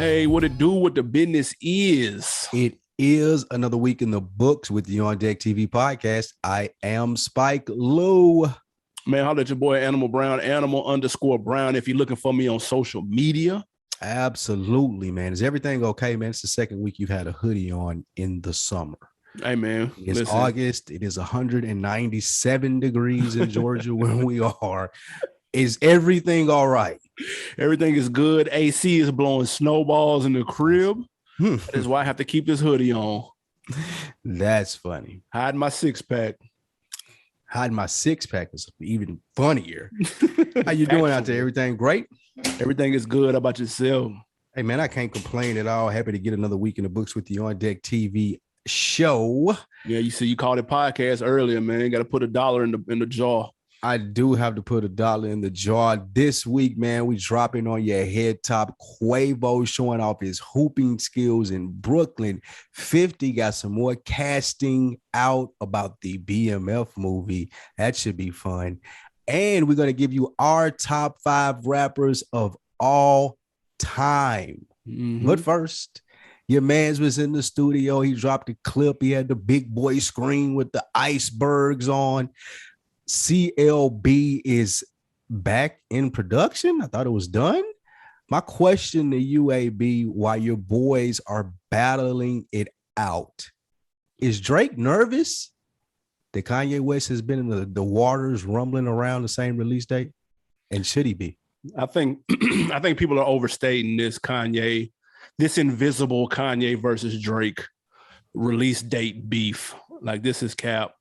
Hey, what it do? What the business is? It is another week in the books with the OndeckTV podcast. I am Spike Lou. Man, holla at your boy Animal Brown, Animal_Brown. If you're looking for me on social media. Absolutely, man. Is everything okay, man? It's the second week you've had a hoodie on in the summer. Hey, man. It's August. It is 197 degrees in Georgia where we are. Is everything all right? Everything is good. AC is blowing snowballs in the crib. That's why I have to keep this hoodie on. That's funny. Hide my six-pack. Hiding my six-pack is even funnier. How you doing out there? Everything great? Everything is good. How about yourself? Hey, man, I can't complain at all. Happy to get another week in the books with the OndeckTV show. Yeah, you see, you called it podcast earlier, man. You got to put $1 in the jar. I do have to put $1 in the jar this week, man. We dropping on your head top. Quavo showing off his hooping skills in Brooklyn. 50 got some more casting out about the BMF movie. That should be fun. And we're going to give you our top 5 rappers of all time. But first, your man's was in the studio. He dropped a clip. He had the big boy screen with the icebergs on. CLB is back in production. I thought it was done. My question to you, AB, while your boys are battling it out, is Drake nervous that Kanye West has been in the waters rumbling around the same release date? And should he be? I think people are overstating this invisible Kanye versus Drake release date beef. Like, this is cap.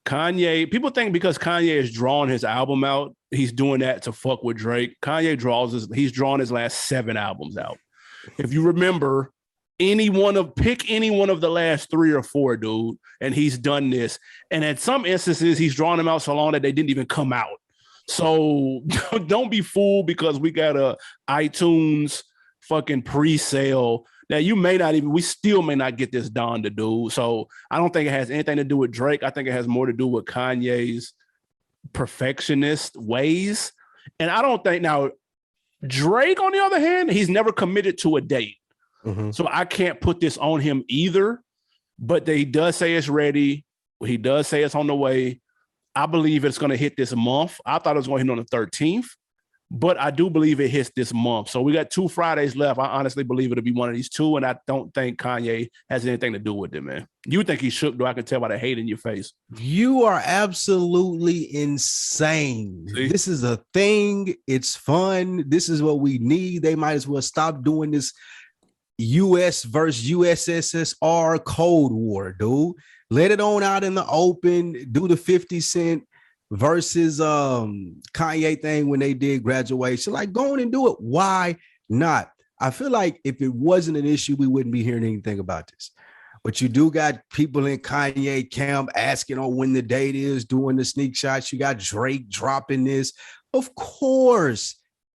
Kanye, people think because Kanye is drawing his album out, he's doing that to fuck with Drake. Kanye he's drawn his last 7 albums out. If you remember, pick any one of the last 3 or 4, dude, and he's done this. And at some instances, he's drawn them out so long that they didn't even come out. So don't be fooled because we got a iTunes fucking pre-sale. Now, we still may not get this done to do. So I don't think it has anything to do with Drake. I think it has more to do with Kanye's perfectionist ways. And I don't think now Drake, on the other hand, he's never committed to a date. So I can't put this on him either, but he does say it's ready. He does say it's on the way. I believe it's going to hit this month. I thought it was going to hit on the 13th. But I do believe it hits this month. So we got 2 Fridays left. I honestly believe it'll be one of these 2, and I don't think Kanye has anything to do with it, man. You think he shook, though? I can tell by the hate in your face. You are absolutely insane. See? This is a thing. It's fun. This is what we need. They might as well stop doing this U.S. versus USSR Cold War, dude. Let it on out in the open. Do the 50 Cent versus Kanye thing when they did Graduation. Like, go on and do it. Why not? I feel like if it wasn't an issue, we wouldn't be hearing anything about this. But you do got people in Kanye camp asking on when the date is, doing the sneak shots. You got Drake dropping this. Of course,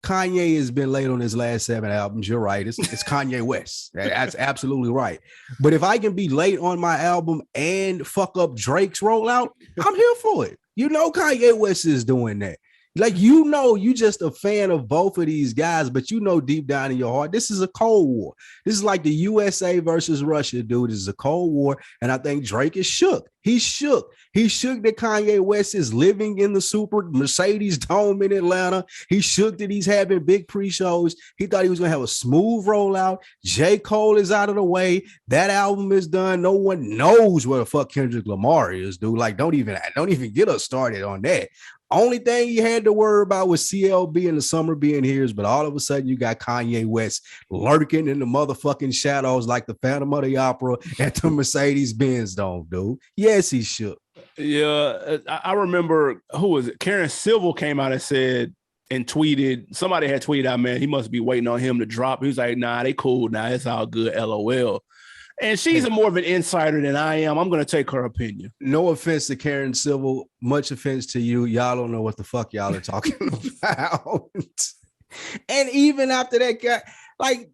Kanye has been late on his last 7 albums. You're right. It's Kanye West. That's absolutely right. But if I can be late on my album and fuck up Drake's rollout, I'm here for it. You know Kanye West is doing that. Like, you just a fan of both of these guys, but deep down in your heart, this is a Cold War. This is like the USA versus Russia, dude. This is a Cold War, and I think Drake is shook. He's shook. He's shook that Kanye West is living in the super Mercedes Dome in Atlanta. He's shook that he's having big pre-shows. He thought he was going to have a smooth rollout. J. Cole is out of the way. That album is done. No one knows where the fuck Kendrick Lamar is, dude. Like, don't even get us started on that. Only thing you had to worry about was CLB and the summer being here, but all of a sudden you got Kanye West lurking in the motherfucking shadows like the Phantom of the Opera at the Mercedes-Benz Dome, dude. Yes, he shook. Yeah, I remember, who was it? Karen Civil came out and said and tweeted, somebody had tweeted out, man, he must be waiting on him to drop. He was like, nah, they cool now. It's all good, LOL. And she's more of an insider than I am. I'm going to take her opinion. No offense to Karen Civil. Much offense to you. Y'all don't know what the fuck y'all are talking about. And even after that guy, like,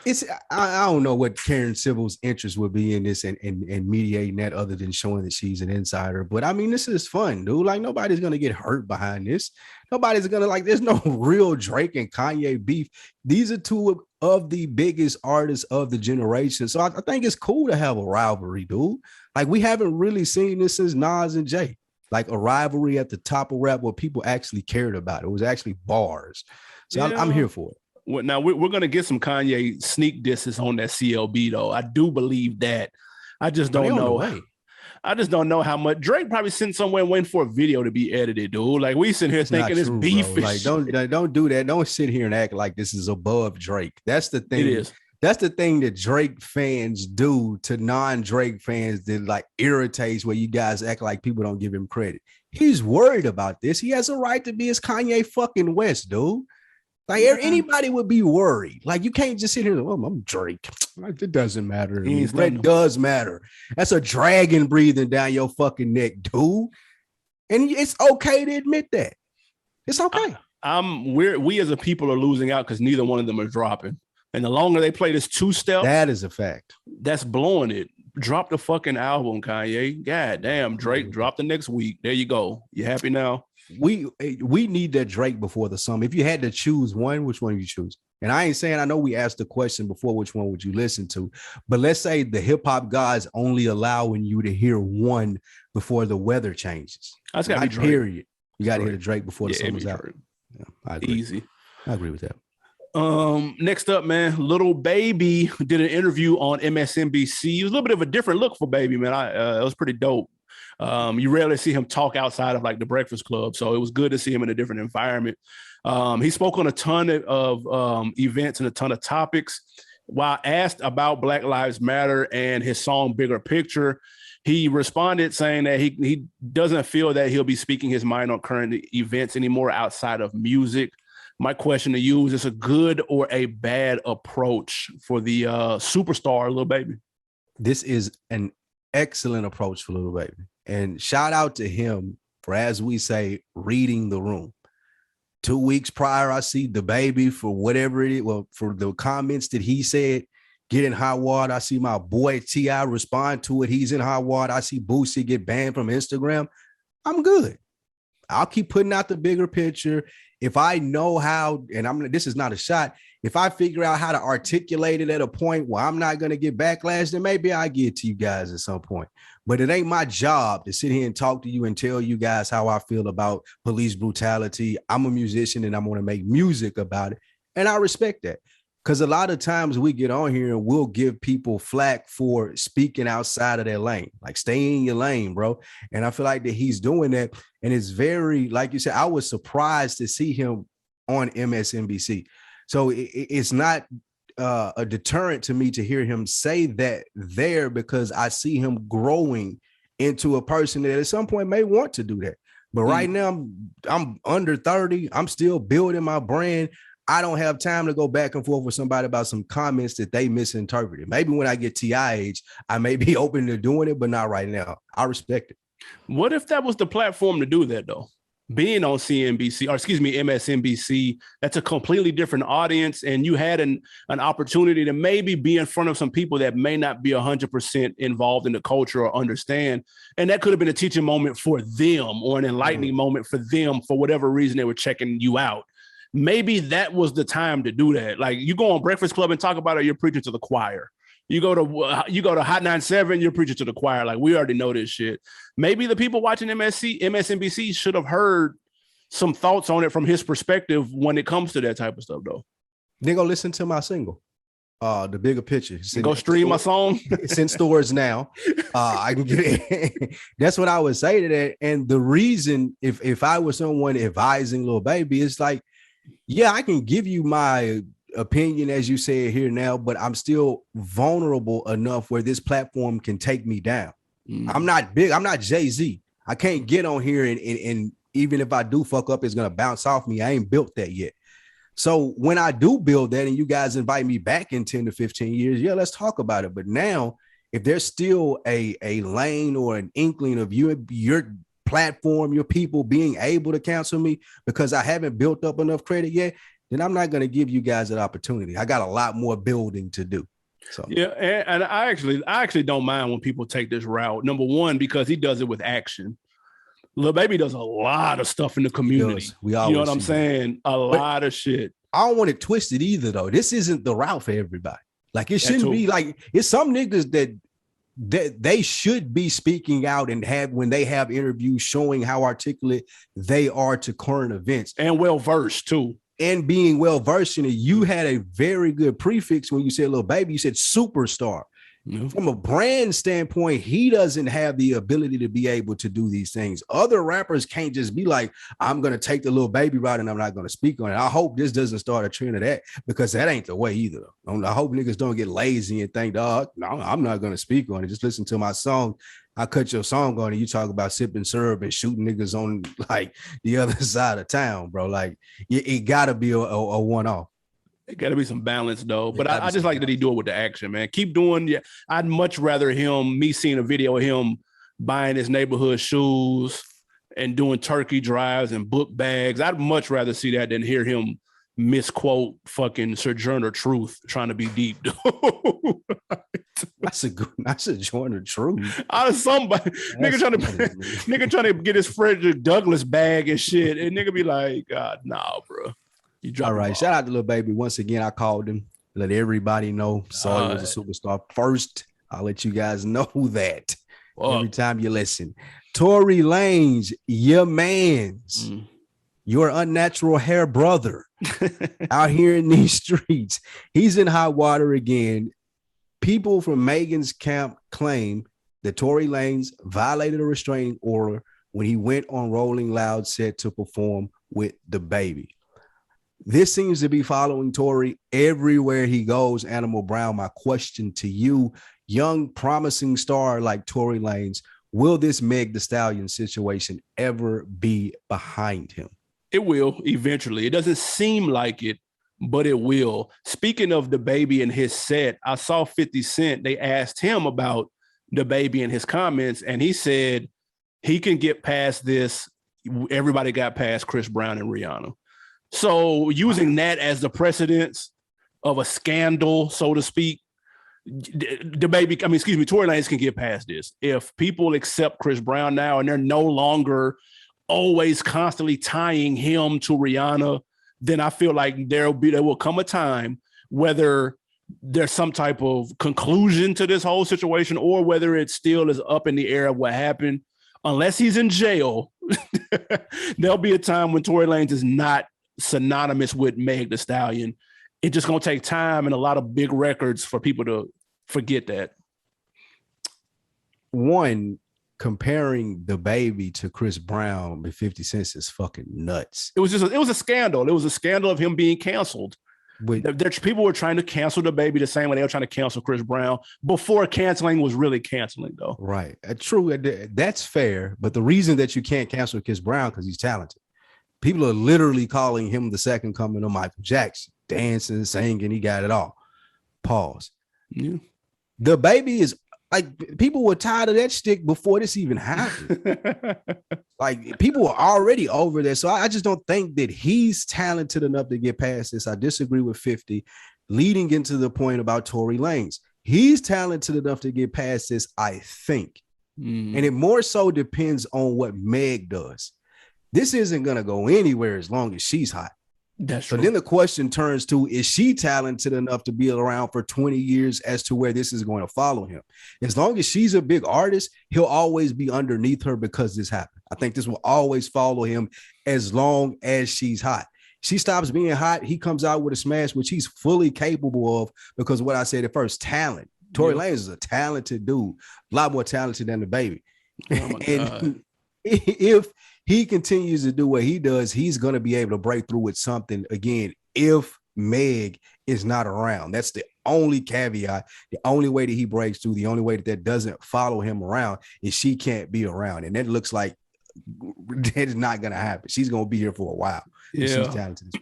I don't know what Karen Civil's interest would be in this and mediating that other than showing that she's an insider. But I mean, this is fun, dude. Like nobody's gonna get hurt behind this. Nobody's gonna like. There's no real Drake and Kanye beef. These are two of the biggest artists of the generation. So I think it's cool to have a rivalry, dude. Like we haven't really seen this since Nas and Jay. Like a rivalry at the top of rap where people actually cared about it. It was actually bars. So yeah. I'm here for it. Well, now we're going to get some Kanye sneak disses on that CLB though. I do believe that. I just don't know. I just don't know how much. Drake probably sitting somewhere waiting for a video to be edited, dude. Like we sitting here thinking it's beef. Like don't do that. Don't sit here and act like this is above Drake. That's the thing. It is. That's the thing that Drake fans do to non-Drake fans that like irritates where you guys act like people don't give him credit. He's worried about this. He has a right to be as Kanye fucking West, dude. Like anybody would be worried. Like you can't just sit here and I'm Drake. It doesn't matter. It does matter. That's a dragon breathing down your fucking neck, dude. And it's okay to admit that. It's okay. We as a people are losing out because neither one of them are dropping. And the longer they play this two-step, that is a fact. That's blowing it. Drop the fucking album, Kanye. God damn, Drake, drop the next week. There you go. You happy now? We need that Drake before the summer. If you had to choose one, which one would you choose? And I ain't saying, I know we asked the question before, which one would you listen to? But let's say the hip hop gods only allowing you to hear one before the weather changes. That's got to be Drake. Period. You got to hear the Drake before the summer's out. Yeah, I agree. Easy. I agree with that. Next up, man, Lil Baby did an interview on MSNBC. It was a little bit of a different look for Baby, man. It was pretty dope. You rarely see him talk outside of like the Breakfast Club, so it was good to see him in a different environment. He spoke on a ton of events and a ton of topics. While asked about Black Lives Matter and his song Bigger Picture, he responded saying that he doesn't feel that he'll be speaking his mind on current events anymore outside of music. My question to you, is this a good or a bad approach for the superstar Lil Baby? This is an excellent approach for Lil Baby. And shout out to him for, as we say, reading the room. 2 weeks prior, I see the Baby for whatever it is. Well, for the comments that he said, get in hot water. I see my boy T.I. respond to it. He's in hot water. I see Boosie get banned from Instagram. I'm good. I'll keep putting out the bigger picture. If I know how, and this is not a shot, if I figure out how to articulate it at a point where I'm not going to get backlash, then maybe I get to you guys at some point. But it ain't my job to sit here and talk to you and tell you guys how I feel about police brutality. I'm a musician and I'm going to make music about it. And I respect that. Because a lot of times we get on here and we'll give people flack for speaking outside of their lane. Like, stay in your lane, bro. And I feel like that he's doing that. And it's very, like you said, I was surprised to see him on MSNBC. So it's not a deterrent to me to hear him say that there, because I see him growing into a person that at some point may want to do that. But right now, I'm under 30. I'm still building my brand. I don't have time to go back and forth with somebody about some comments that they misinterpreted. Maybe when I get TI age, I may be open to doing it, but not right now. I respect it. What if that was the platform to do that, though? Being on MSNBC, that's a completely different audience, and you had an opportunity to maybe be in front of some people that may not be 100% involved in the culture or understand, and that could have been a teaching moment for them or an enlightening moment for them for whatever reason they were checking you out. Maybe that was the time to do that. Like, you go on Breakfast Club and talk about it, you're preaching to the choir. You go to Hot 97, you're preaching to the choir. Like, we already know this shit. Maybe the people watching MSNBC should have heard some thoughts on it from his perspective when it comes to that type of stuff, though. They go listen to my single, The Bigger Picture. Go stream my song. It's in stores now. I can get it. That's what I would say to that. And the reason, if I was someone advising Lil Baby, it's like, yeah, I can give you my opinion, as you say here now, but I'm still vulnerable enough where this platform can take me down. I'm not big. I'm not Jay-Z. I can't get on here and even if I do fuck up, it's going to bounce off me. I ain't built that yet. So when I do build that and you guys invite me back in 10 to 15 years, yeah, let's talk about it. But now, if there's still a lane or an inkling of your platform, your people being able to cancel me because I haven't built up enough credit yet, then I'm not going to give you guys that opportunity. I got a lot more building to do. So yeah, and I actually don't mind when people take this route. Number one, because he does it with action. Lil Baby does a lot of stuff in the community. You know what I'm saying? A lot of shit. I don't want it twisted either, though. This isn't the route for everybody. Like, it shouldn't be like, it's some niggas that they should be speaking out and when they have interviews showing how articulate they are to current events. And well-versed, too. And being well-versed in it. You had a very good prefix when you said Lil Baby. You said superstar. Mm-hmm. From a brand standpoint, he doesn't have the ability to be able to do these things. Other rappers can't just be like, I'm going to take the Lil Baby route and I'm not going to speak on it. I hope this doesn't start a trend of that, because that ain't the way either. I hope niggas don't get lazy and think, dog, no, I'm not going to speak on it. Just listen to my song. I cut your song on and you talk about sipping syrup and shooting niggas on like the other side of town, bro. Like, it got to be a one-off. It got to be some balance, though. But I just like that he do it with the action, man. Keep doing. Yeah, I'd much rather me seeing a video of him buying his neighborhood shoes and doing turkey drives and book bags. I'd much rather see that than hear him misquote fucking Sojourner Truth trying to be deep. That's Sojourner Truth. Out of somebody, nigga trying to get his Frederick Douglass bag and shit, and nigga be like, God, nah, bro. All right, shout out to Lil Baby. Once again, I called him, let everybody know. Saw he was a superstar. First, I'll let you guys know that every time you listen. Tory Lanez, your mans, your unnatural hair brother out here in these streets. He's in hot water again. People from Megan's camp claim that Tory Lanez violated a restraining order when he went on Rolling Loud set to perform with the baby. This seems to be following Tory everywhere he goes. Animal Brown, my question to you, young promising star like Tory Lanez, will this Meg Thee Stallion situation ever be behind him? It will eventually. It doesn't seem like it, but it will. Speaking of the baby and his set, I saw 50 Cent. They asked him about the baby and his comments, and he said he can get past this. Everybody got past Chris Brown and Rihanna. So using that as the precedence of a scandal, so to speak, Tory Lanez can get past this. If people accept Chris Brown now and they're no longer always constantly tying him to Rihanna, then I feel like there will come a time, whether there's some type of conclusion to this whole situation or whether it still is up in the air of what happened. Unless he's in jail, there'll be a time when Tory Lanez is not synonymous with Meg Thee Stallion. It's just gonna take time and a lot of big records for people to forget that. One, comparing the baby to Chris Brown with 50 Cent is fucking nuts. It was a scandal. It was a scandal of him being canceled. People were trying to cancel the baby the same way they were trying to cancel Chris Brown before canceling was really canceling, though. Right. True. That's fair. But the reason that you can't cancel Chris Brown because he's talented. People are literally calling him the second coming of Michael Jackson, dancing, singing, he got it all. Pause. Yeah. The baby is like, people were tired of that shtick before this even happened. Like, people were already over there. So I just don't think that he's talented enough to get past this. I disagree with 50, leading into the point about Tory Lanez. He's talented enough to get past this, I think. And it more so depends on what Meg does. This isn't going to go anywhere as long as she's hot. That's true. So then the question turns to, is she talented enough to be around for 20 years as to where this is going to follow him? As long as she's a big artist, he'll always be underneath her because this happened. I think this will always follow him as long as she's hot. She stops being hot, he comes out with a smash, which he's fully capable of because of what I said at first, talent. Tory Lanez is a talented dude, a lot more talented than the baby. Oh my God. If he continues to do what he does, he's going to be able to break through with something again if Meg is not around. That's the only caveat. The only way that he breaks through, the only way that doesn't follow him around is she can't be around. And that looks like that is not going to happen. She's going to be here for a while. Yeah. She's talented.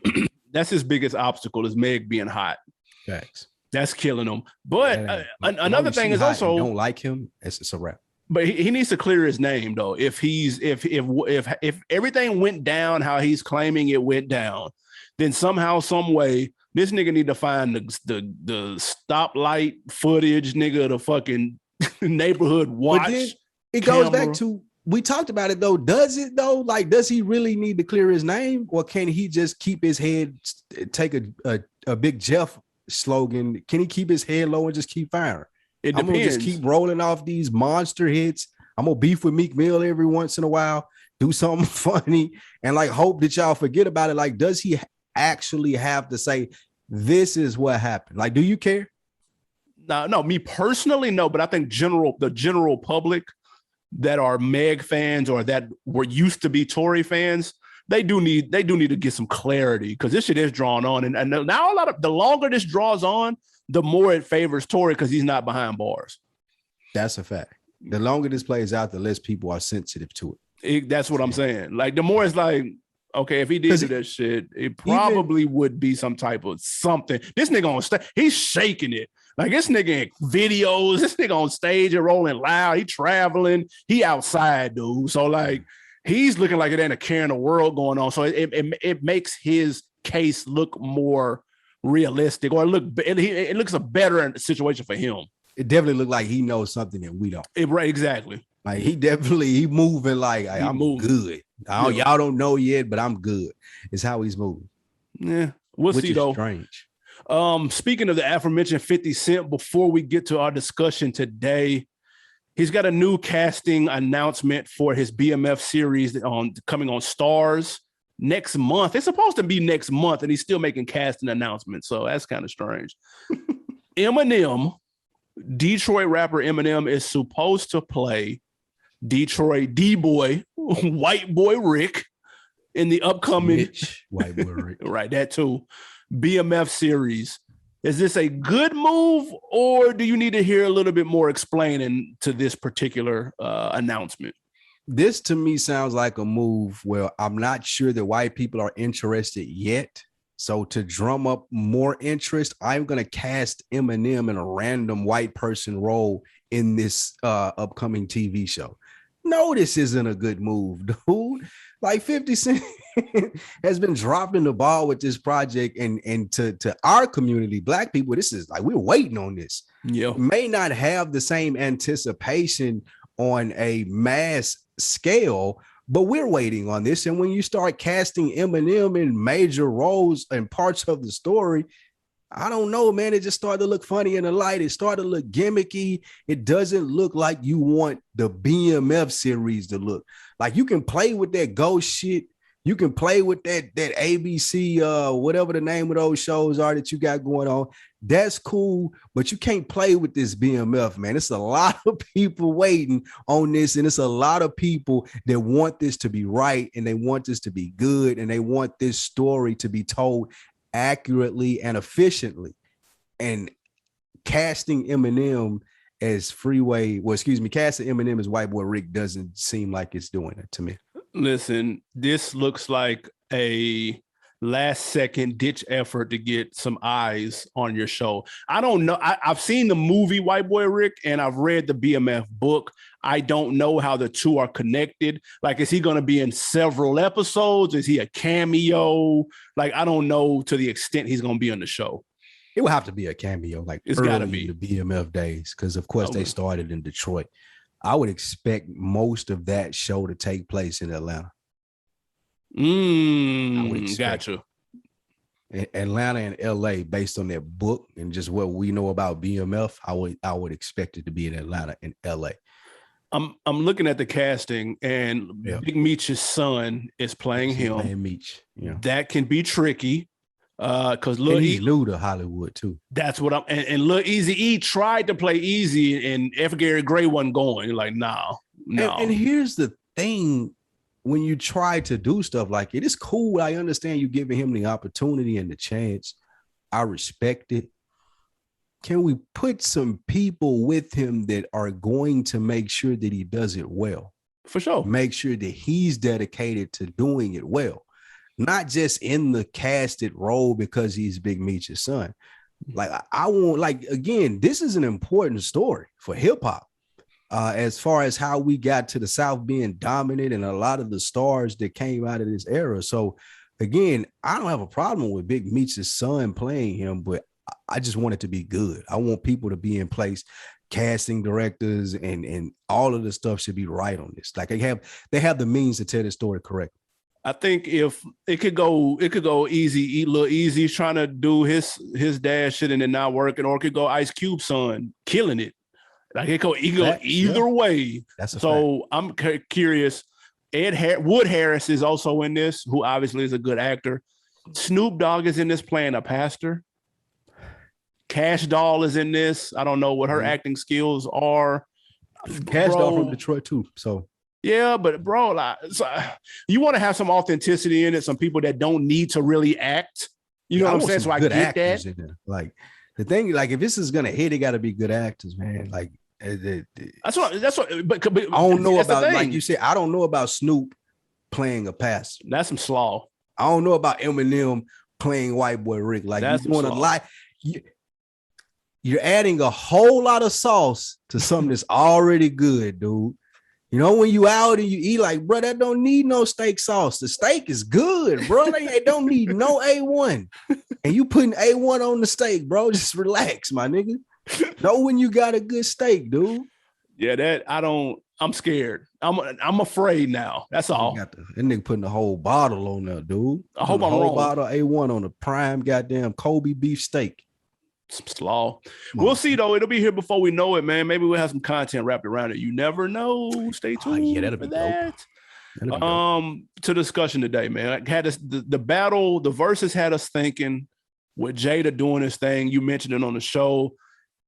That's his biggest obstacle is Meg being hot. Thanks. That's killing him. But another thing is also, don't like him, it's a wrap. But he needs to clear his name though. If everything went down how he's claiming it went down, then somehow, some way, this nigga need to find the stoplight footage, nigga, the fucking neighborhood watch. But then it goes back to, we talked about it though. Does it though? Like, does he really need to clear his name, or can he just keep his head, take a Big Jeff slogan? Can he keep his head low and just keep firing? It depends. I'm gonna just keep rolling off these monster hits. I'm gonna beef with Meek Mill every once in a while, do something funny, and like hope that y'all forget about it. Like, does he actually have to say this is what happened? Like, do you care? No, me personally, no. But I think the general public that are Meg fans or that were used to be Tory fans, they do need to get some clarity, because this shit is drawn on, and now the longer this draws on, the more it favors Tory because he's not behind bars. That's a fact. The longer this plays out, the less people are sensitive to it. That's what I'm saying. Like, the more it's like, okay, if he did do that shit, it probably would be some type of something. This nigga on stage, he's shaking it. Like, this nigga in videos, this nigga on stage and rolling loud. He traveling. He outside, dude. So, like, he's looking like it ain't a care in the world going on. So it makes his case look more realistic, or it looks a better situation for him. It definitely looked like he knows something that we don't. Right, exactly. Like, he moving like I'm good. Y'all don't know yet, but I'm good. It's how he's moving. Yeah, we'll see though. Strange. Speaking of the aforementioned 50 Cent, before we get to our discussion today, he's got a new casting announcement for his BMF series coming on Stars next month. It's supposed to be next month, and he's still making casting announcements. So that's kind of strange. Eminem, Detroit rapper Eminem, is supposed to play Detroit D-boy, white boy Rick, in the upcoming white boy Rick. Right, that too. BMF series. Is this a good move, or do you need to hear a little bit more explaining to this particular announcement? This to me sounds like a move where I'm not sure that white people are interested yet. So to drum up more interest, I'm going to cast Eminem in a random white person role in this upcoming TV show. No, this isn't a good move, dude. Like, 50 Cent has been dropping the ball with this project, and to our community, black people, this is like, we're waiting on this. Yeah, may not have the same anticipation on a mass scale, but we're waiting on this. And when you start casting Eminem in major roles and parts of the story, I don't know, man. It just started to look funny in the light. It started to look gimmicky. It doesn't look like you want the BMF series to look. Like, you can play with that ghost shit. You can play with that ABC, whatever the name of those shows are that you got going on. That's cool, but you can't play with this BMF, man. It's a lot of people waiting on this, and it's a lot of people that want this to be right, and they want this to be good, and they want this story to be told accurately and efficiently. And casting Eminem as casting Eminem as white boy Rick doesn't seem like it's doing it to me. Listen, this looks like a last second ditch effort to get some eyes on your show. I don't know. I've seen the movie White Boy Rick, and I've read the BMF book. I don't know how the two are connected. Like, is he going to be in several episodes? Is he a cameo? Like, I don't know to the extent he's going to be on the show. It will have to be a cameo, like it's got to be the BMF days, because of course they started in Detroit. I would expect most of that show to take place in Atlanta. Gotcha. Atlanta and LA, based on that book and just what we know about BMF, I would expect it to be in Atlanta and LA. I'm looking at the casting, and Big Meech's son is playing him. Meech, yeah. That can be tricky. Because he's new to Hollywood too. That's what and Lil Eazy-E tried to play Easy, and F. Gary Gray wasn't going. You're like, no. And here's the thing: when you try to do stuff like it, it's cool. I understand you giving him the opportunity and the chance. I respect it. Can we put some people with him that are going to make sure that he does it well? For sure. Make sure that he's dedicated to doing it well. Not just in the casted role because he's Big Meech's son. Like, I want, like, again, this is an important story for hip hop. As far as how we got to the South being dominant and a lot of the stars that came out of this era. So again, I don't have a problem with Big Meech's son playing him, but I just want it to be good. I want people to be in place, casting directors and all of the stuff should be right on this. Like they have the means to tell the story correctly. I think if it could go easy, eat a little easy. He's trying to do his dad shit and it not working, or it could go Ice Cube son killing it. Like it could go either way. That's so fact. I'm curious. Wood Harris is also in this, who obviously is a good actor. Snoop Dogg is in this playing a pastor. Cash Doll is in this. I don't know what her acting skills are. Cash Doll from Detroit too. So yeah, but bro, like, you want to have some authenticity in it. Some people that don't need to really act. You know what I'm saying? So I get that. Like the thing, like if this is gonna hit, it got to be good actors, man. Like that's what. But I don't know about, like you said, I don't know about Snoop playing a pastor. That's some slaw. I don't know about Eminem playing White Boy Rick. Like that's you want to lie. You're adding a whole lot of sauce to something that's already good, dude. You know, when you out and you eat, like, bro, that don't need no steak sauce. The steak is good, bro. They don't need no A1. And you putting A1 on the steak, bro. Just relax, my nigga. Know when you got a good steak, dude. Yeah, I'm scared. I'm afraid now. That's all. That nigga putting the whole bottle on there, dude. I hope I'm wrong. Bottle A1 on the prime goddamn Kobe beef steak. Some slaw. We'll see though. It'll be here before we know it, man. Maybe we'll have some content wrapped around it. You never know. Stay tuned. Yeah, that'll be dope. To discussion today, man. I had us the battle, the verses had us thinking with Jada doing his thing. You mentioned it on the show.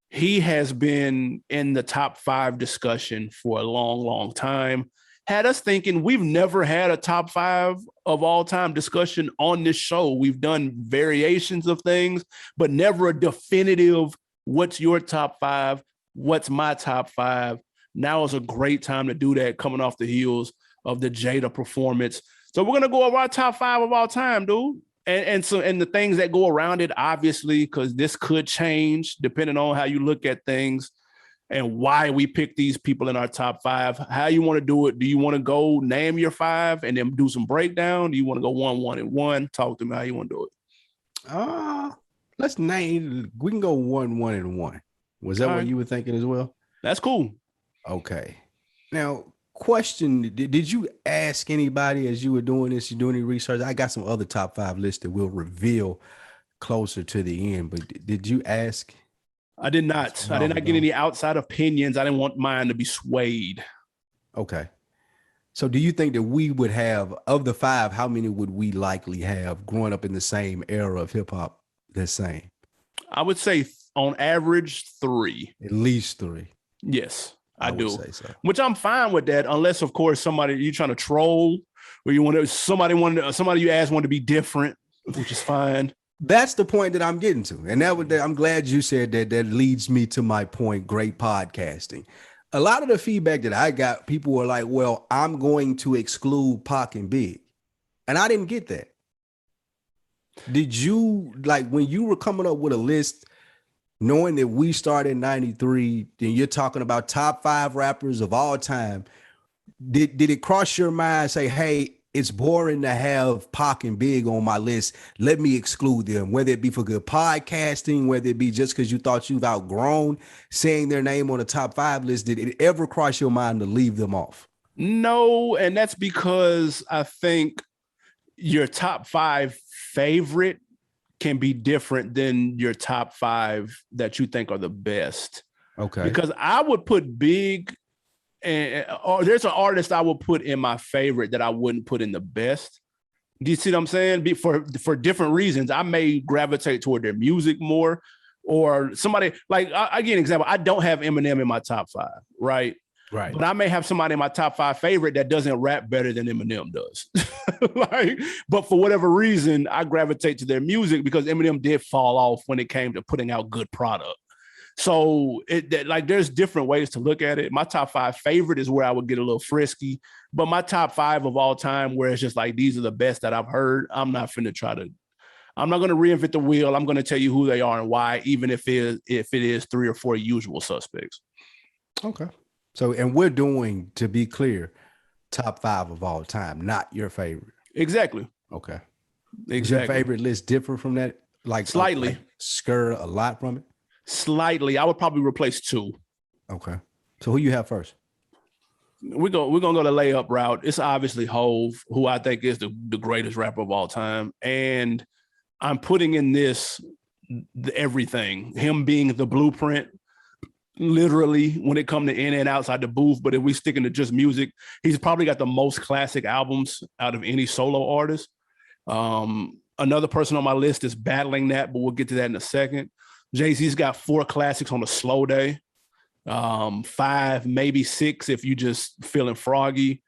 He has been in the top 5 discussion for a long, long time. Had us thinking we've never had a top 5 of all time discussion on this show. We've done variations of things, but never a definitive, what's your top 5? What's my top 5? Now is a great time to do that, coming off the heels of the Jada performance. So we're going to go over our top 5 of all time, dude. And the things that go around it, obviously, because this could change depending on how you look at things and why we pick these people in our top 5. How you want to do it? Do you want to go name your 5 and then do some breakdown? Do you want to go 1, 1, and 1? Talk to me how you want to do it. Let's name. We can go 1, 1, and 1. Was that what you were thinking as well? That's cool. Okay. Now, question: Did you ask anybody as you were doing this? You doing any research? I got some other top 5 lists that we'll reveal closer to the end. But did you ask? I did not. I did not get any outside opinions. I didn't want mine to be swayed. Okay. So do you think that we would have, of the 5, how many would we likely have growing up in the same era of hip hop? The same. I would say on average 3. At least 3. Yes, I do. Say so. Which I'm fine with that, unless of course you're trying to troll, or you want to somebody you ask want to be different, which is fine. That's the point that I'm getting to. And I'm glad you said that. That leads me to my point. Great podcasting. A lot of the feedback that I got, people were like, well, I'm going to exclude Pac and Big. And I didn't get that. Did you, like, when you were coming up with a list, knowing that we started in 93, and you're talking about top 5 rappers of all time, did it cross your mind, say, hey, it's boring to have Pac and Big on my list. Let me exclude them, whether it be for good podcasting, whether it be just because you thought you've outgrown saying their name on the top 5 list. Did it ever cross your mind to leave them off? No, and that's because I think your top 5 favorite can be different than your top 5 that you think are the best. Okay. Because I would put Big, or there's an artist I would put in my favorite that I wouldn't put in the best. Do you see what I'm saying? For different reasons. I may gravitate toward their music more, or somebody like, I give an example. I don't have Eminem in my top 5, right? Right. But I may have somebody in my top 5 favorite that doesn't rap better than Eminem does. But for whatever reason, I gravitate to their music because Eminem did fall off when it came to putting out good product. So there's different ways to look at it. My top 5 favorite is where I would get a little frisky, but my top 5 of all time, where it's just like, these are the best that I've heard. I'm not going to reinvent the wheel. I'm going to tell you who they are and why, even if it is 3 or 4 usual suspects. Okay. So, and we're doing, to be clear, top 5 of all time, not your favorite. Exactly. Okay. Exactly. Does your favorite list differ from that? Like slightly, skir a lot from it? Slightly. I would probably replace 2. Okay. So who you have first? We're gonna go the layup route. It's obviously Hove, who I think is the greatest rapper of all time. And I'm putting in this everything, him being the blueprint, literally when it comes to in and outside the booth. But if we sticking to just music, he's probably got the most classic albums out of any solo artist. Another person on my list is battling that, but we'll get to that in a second. Jay-Z's got 4 classics on a slow day. 5, maybe 6 if you just feeling froggy.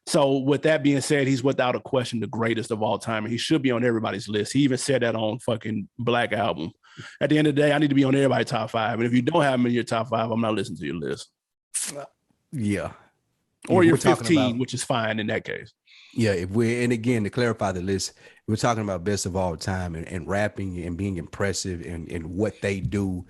So with that being said, he's without a question the greatest of all time, and he should be on everybody's list. He even said that on fucking Black Album. At the end of the day, I need to be on everybody's top 5, and if you don't have him in your top 5, I'm not listening to your list. Yeah, or you're 15, which is fine in that case. Yeah, and again, to clarify the list, we're talking about best of all time and rapping and being impressive and what they do.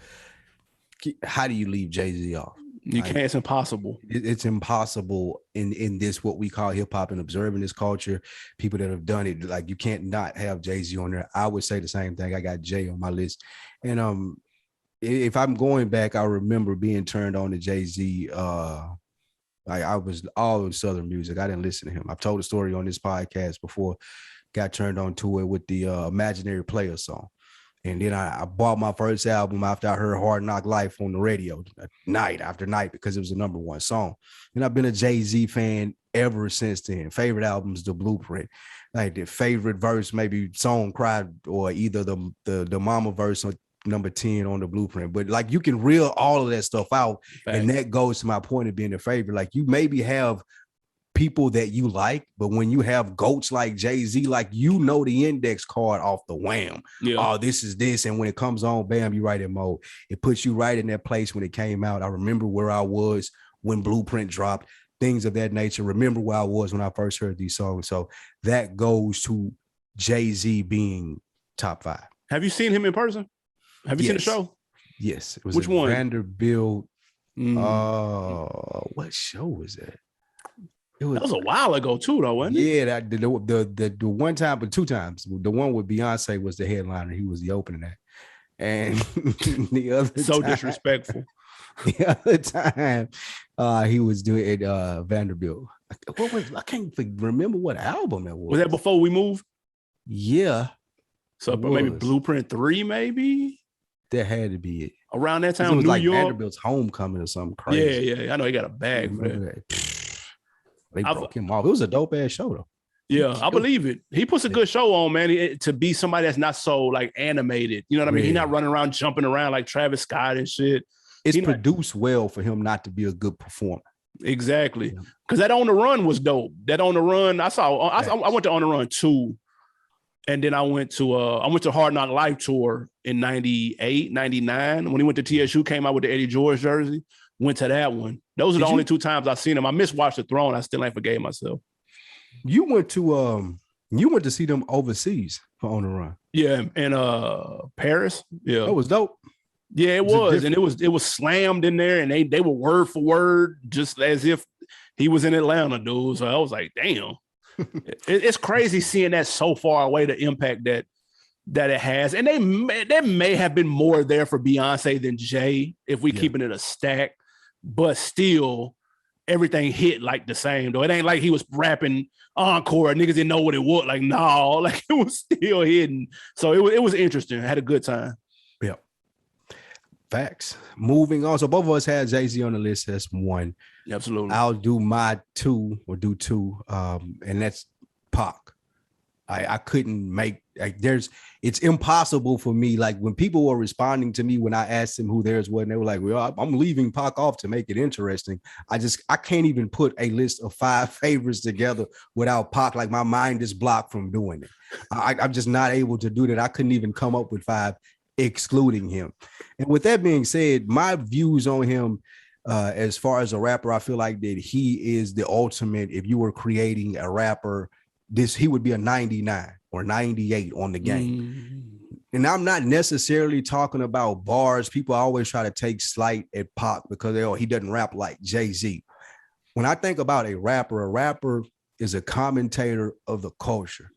How do you leave Jay-Z off? You can't. It's impossible. It's impossible in this, what we call hip hop, and observing this culture, people that have done it. Like, you can't not have Jay-Z on there. I would say the same thing. I got Jay on my list. And if I'm going back, I remember being turned on to Jay-Z. I was all Southern music. I didn't listen to him. I've told a story on this podcast before. Got turned on to it with the Imaginary Player song. And then I bought my first album after I heard Hard Knock Life on the radio night after night, because it was the #1 song. And I've been a Jay-Z fan ever since then. Favorite albums, The Blueprint. Like, the favorite verse, maybe Song Cry, or either the Mama verse or #10 on The Blueprint. But like, you can reel all of that stuff out. Thanks. And that goes to my point of being a favorite. Like, you maybe have people that you like, but when you have goats like Jay-Z, like, you know the index card off the wham. Yeah. Oh, this is this. And when it comes on, bam, you right in mode. It puts you right in that place when it came out. I remember where I was when Blueprint dropped, things of that nature. Remember where I was when I first heard these songs. So that goes to Jay-Z being top 5. Have you seen him in person? Have you seen the show? Yes. It was Which one? Vanderbilt. What show was that? That was a while ago too, though, wasn't it? Yeah, the one time, but 2 times. The one with Beyonce was the headliner. He was the opening act. And the other so time, disrespectful. The other time, he was doing it Vanderbilt. I can't remember what album it was. Was that before we moved? Yeah. So maybe Blueprint 3, maybe? That had to be it. Around that time, it was New like York. Vanderbilt's homecoming or something crazy. Yeah. I know he got a bag for that. They broke him off. It was a dope ass show though. Yeah, I believe it. He puts a good show on, man. To be somebody that's not so like animated, you know what I mean? He's not running around jumping around like Travis Scott and shit. It's produced well for him not to be a good performer. Exactly, because that On the Run was dope. That On the Run, I went to On the Run 2, and then I went to Hard Knock Life tour in 98, 99 when he went to TSU, came out with the Eddie George jersey. Went to that one. Those are the only 2 times I've seen him. I missed Watch the Throne. I still ain't forgave myself. You went to see them overseas for On the Run. Yeah, in Paris. Yeah, that was dope. Yeah, it was, and it was slammed in there, and they were word for word, just as if he was in Atlanta, dude. So I was like, damn, it's crazy seeing that so far away, the impact that it has. And there may have been more there for Beyonce than Jay if we keeping it a stack. But still, everything hit like the same, though. It ain't like he was rapping encore. Niggas didn't know what it was. Like, no, like it was still hidden. So it was interesting. I had a good time. Yeah. Facts. Moving on. So both of us had Jay-Z on the list. That's 1. Absolutely. I'll do my 2, and that's Pac. I couldn't make it's impossible for me. Like, when people were responding to me when I asked them who theirs was, and they were like, well, I'm leaving Pac off to make it interesting. I can't even put a list of 5 favorites together without Pac. Like, my mind is blocked from doing it. I'm just not able to do that. I couldn't even come up with 5 excluding him. And with that being said, my views on him, as far as a rapper, I feel like that he is the ultimate. If you were creating a rapper, he would be a 99 or 98 on the game. And I'm not necessarily talking about bars. People always try to take slight at Pac because he doesn't rap like Jay-Z. When I think about a rapper is a commentator of the culture.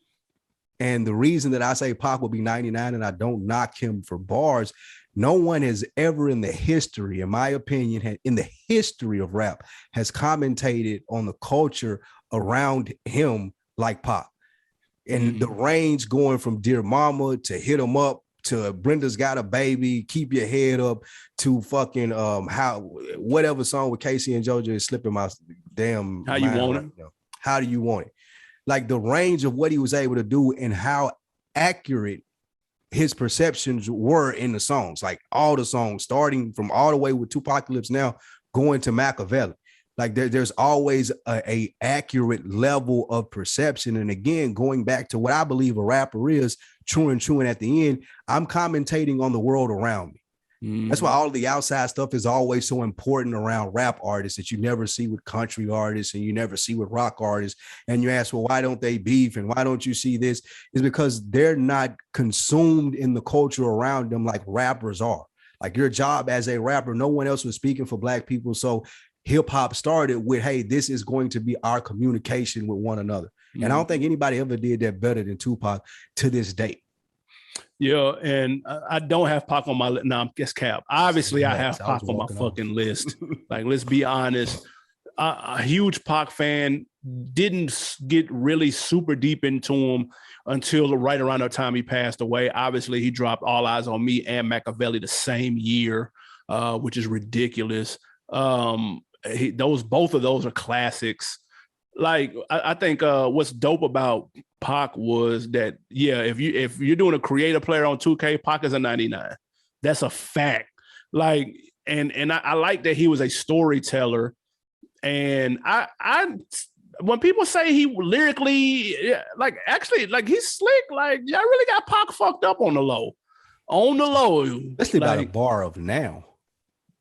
And the reason that I say Pac will be 99 and I don't knock him for bars, no one has ever in the history, in my opinion, in the history of rap, has commentated on the culture around him like Pac. And the range going from Dear Mama to Hit 'Em Up to Brenda's Got a Baby, Keep Your Head Up, to fucking whatever song with Casey and JoJo is slipping my damn How You Want It? How Do You Want It? Like the range of what he was able to do and how accurate his perceptions were in the songs, like all the songs, starting from all the way with Tupacalypse Now, going to Machiavelli. Like there's always a accurate level of perception. And again, going back to what I believe a rapper is, true and at the end, I'm commentating on the world around me. That's why all of the outside stuff is always so important around rap artists that you never see with country artists and you never see with rock artists. And you ask, well, why don't they beef? And why don't you see this? Is because they're not consumed in the culture around them like rappers are. Like your job as a rapper, no one else was speaking for Black people. So hip hop started with, hey, this is going to be our communication with one another. And I don't think anybody ever did that better than Tupac to this date. Yeah, and I don't have Pac on my list. No, I'm just cap. Obviously, I have Pac on my fucking list. Like, let's be honest. A huge Pac fan, didn't get really super deep into him until right around the time he passed away. Obviously, he dropped All Eyes on Me and Machiavelli the same year, which is ridiculous. Both of those are classics. Like, I think what's dope about Pac was that, yeah, if you're doing a creator player on 2K, Pac is a 99. That's a fact. Like, and I like that he was a storyteller. And I when people say he lyrically, like, actually, like, he's slick, like, y'all really got Pac fucked up on the low. On the low. Especially like, by the bar of now.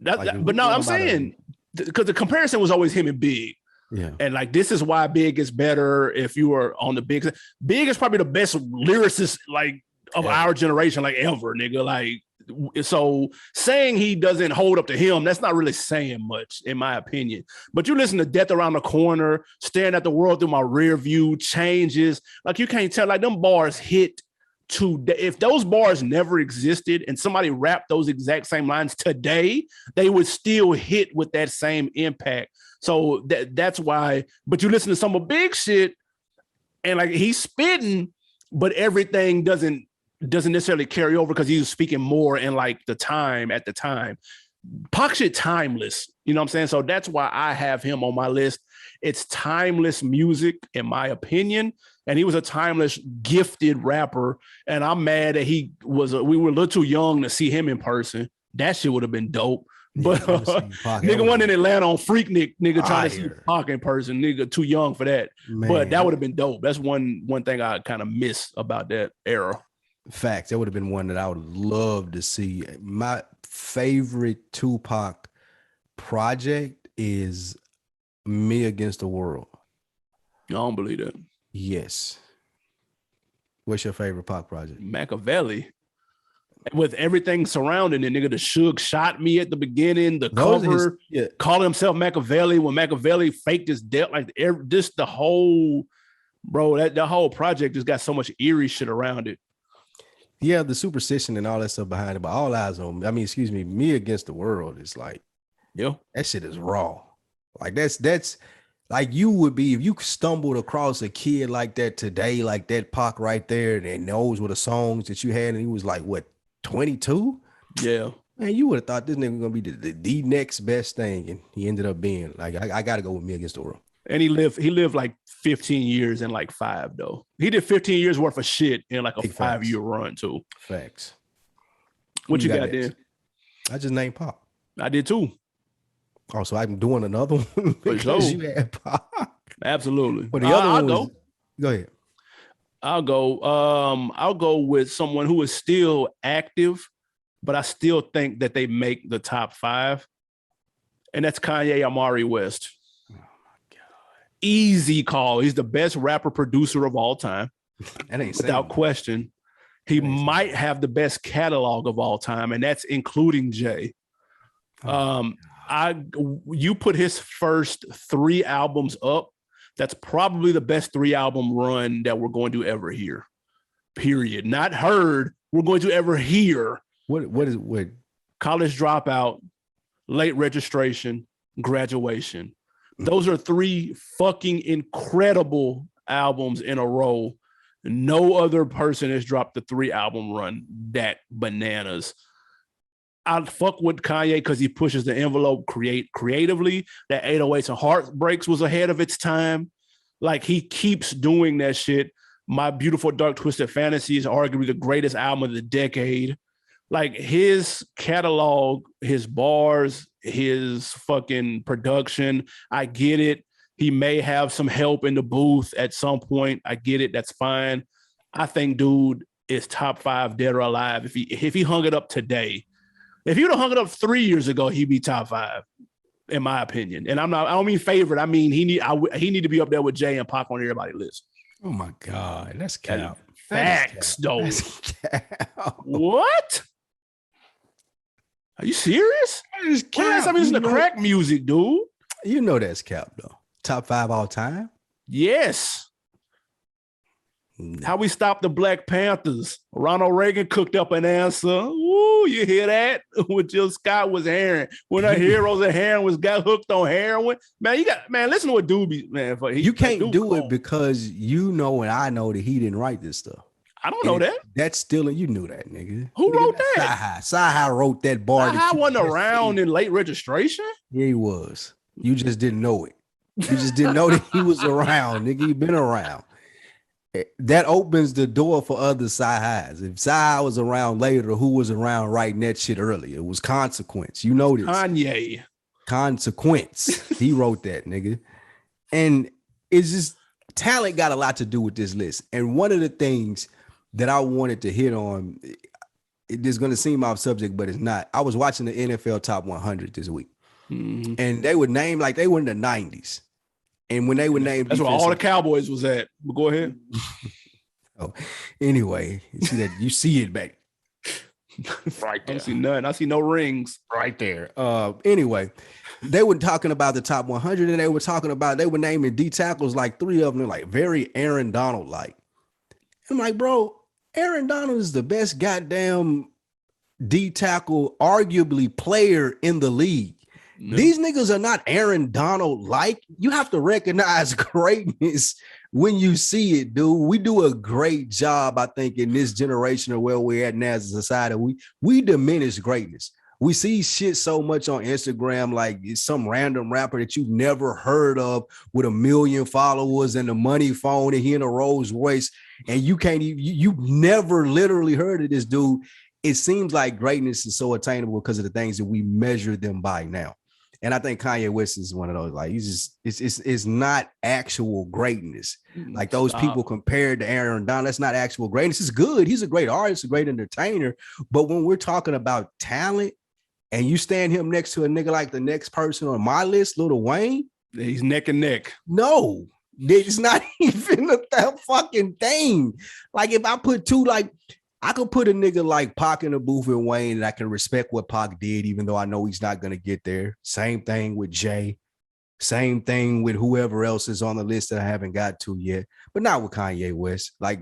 But no, I'm saying, because the comparison was always him and Big. Yeah. And like, this is why Big is better if you are on the Big. Big is probably the best lyricist, like, of our generation, like, ever, nigga. Like, so saying he doesn't hold up to him, that's not really saying much, in my opinion. But you listen to Death Around the Corner, Staring at the World Through My Rear View, Changes, like, you can't tell, like, them bars hit to, if those bars never existed and somebody rapped those exact same lines today, they would still hit with that same impact. So that's why. But you listen to some of Big shit, and like, he's spitting, but everything doesn't necessarily carry over because he's speaking more in like at the time. Pac shit timeless, you know what I'm saying? So that's why I have him on my list. It's timeless music, in my opinion. And he was a timeless, gifted rapper. And I'm mad that we were a little too young to see him in person. That shit would have been dope. But nigga went in Atlanta on Freaknik, nigga, trying to see Pac in person, nigga, too young for that. Man. But that would have been dope. That's one thing I kind of miss about that era. Facts. That would have been one that I would love to see. My favorite Tupac project is Me Against the World. I don't believe that. Yes. What's your favorite Pac project? Machiavelli. With everything surrounding it, nigga, the Suge Shot Me at the beginning, the cover, calling himself Machiavelli when Machiavelli faked his death, like just the whole, bro, that whole project just got so much eerie shit around it. Yeah, the superstition and all that stuff behind it, but All Eyes on Me, Me Against the World is like, yeah, that shit is raw. Like that's like, you would be, if you stumbled across a kid like that today, like that Pac right there, and those were the songs that you had, and he was like, what, 22? Yeah. Man, you would have thought this nigga was gonna be the next best thing, and he ended up being like, I gotta go with Me Against the World. And he lived like 15 years in like 5 though. He did 15 years worth of shit in like a 5-year run too. Facts. What you got there? I just named Pac. I did too. Oh, so I'm doing another one because you had Pac. Absolutely. But the other one go ahead. I'll go with someone who is still active, but I still think that they make the top 5. And that's Kanye Amari West. Oh my God. Easy call. He's the best rapper producer of all time. That ain't without question. He might have the best catalog of all time, and that's including Jay. You put his first 3 albums up, that's probably the best 3-album run that we're going to ever hear. period. Not heard, we're going to ever hear. What? College Dropout, Late Registration, Graduation. Those are 3 fucking incredible albums in a row. No other person has dropped the 3-album run that bananas. I fuck with Kanye because he pushes the envelope creatively. That 808s and Heartbreaks was ahead of its time. Like, he keeps doing that shit. My Beautiful Dark Twisted Fantasy is arguably the greatest album of the decade. Like, his catalog, his bars, his fucking production, I get it. He may have some help in the booth at some point. I get it. That's fine. I think dude is top 5 dead or alive. If he hung it up today, if he would have hung it up 3 years ago, he'd be top 5, in my opinion. And I don't mean favorite. I mean, he need to be up there with Jay and Pac on everybody's list. Oh my God, that's cap. Facts, though. What? Are you serious? I'm listening to crack music, dude. You know that's cap, though. Top 5 all time? Yes. How we stopped the Black Panthers. Ronald Reagan cooked up an answer. Ooh, you hear that? When Jill Scott was heroin. When her heroes of heroin got hooked on heroin. Man, listen to what Doobie, man. You can't do it because you know and I know that he didn't write this stuff. I don't know that. That's still, you knew that, nigga. Who wrote that? Sci-Hi wrote that bar. Sci-Hi wasn't around in Late Registration? Yeah, he was. You just didn't know it. You just didn't know that he was around, nigga. He been around. That opens the door for other Sci-His. If Sci-Hi was around later, who was around writing that shit earlier? It was Consequence. You know this. Kanye. Consequence. He wrote that, nigga. And it's just, talent got a lot to do with this list. And one of the things that I wanted to hit on, it is going to seem off subject, but it's not. I was watching the NFL Top 100 this week. Mm-hmm. And they would name, like, they were in the 90s. And when they would name, that's where all the Cowboys was at. But go ahead. Oh, anyway, you see it back right there. I don't see none. I see no rings right there. Anyway, they were talking about the top 100, and they were naming D tackles, like 3 of them, like very Aaron Donald like. I'm like, bro, Aaron Donald is the best goddamn D tackle, arguably player in the league. No. These niggas are not Aaron Donald like. You have to recognize greatness when you see it, dude. We do a great job, I think, in this generation of where we're at now as a society. We diminish greatness. We see shit so much on Instagram, like it's some random rapper that you've never heard of with 1 million followers and a money phone, and he in a Rolls Royce, and you've never literally heard of this dude. It seems like greatness is so attainable because of the things that we measure them by now. And I think Kanye West is one of those, like, he's just, it's not actual greatness. Like those people compared to Aaron Donald, that's not actual greatness. It's good. He's a great artist, a great entertainer. But when we're talking about talent and you stand him next to a nigga like the next person on my list, Lil Wayne. He's neck and neck. No, it's not even that fucking thing. Like if I put 2, like, I could put a nigga like Pac in the booth with Wayne, and I can respect what Pac did, even though I know he's not going to get there. Same thing with Jay. Same thing with whoever else is on the list that I haven't got to yet, but not with Kanye West. Like,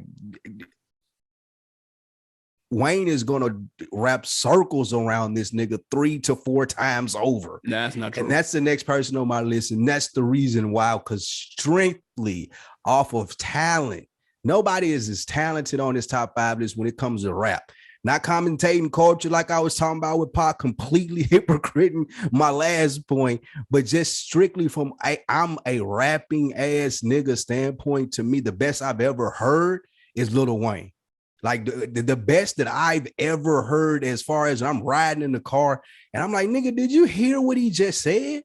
Wayne is going to wrap circles around this nigga 3 to 4 times over. That's not true. And that's the next person on my list. And that's the reason why, because strictly off of talent, nobody is as talented on this top 5 list when it comes to rap. Not commentating culture like I was talking about with Pac, completely hypocriting my last point, but just strictly from I'm a rapping ass nigga standpoint, to me, the best I've ever heard is Lil Wayne. Like the best that I've ever heard, as far as I'm riding in the car and I'm like, nigga, did you hear what he just said?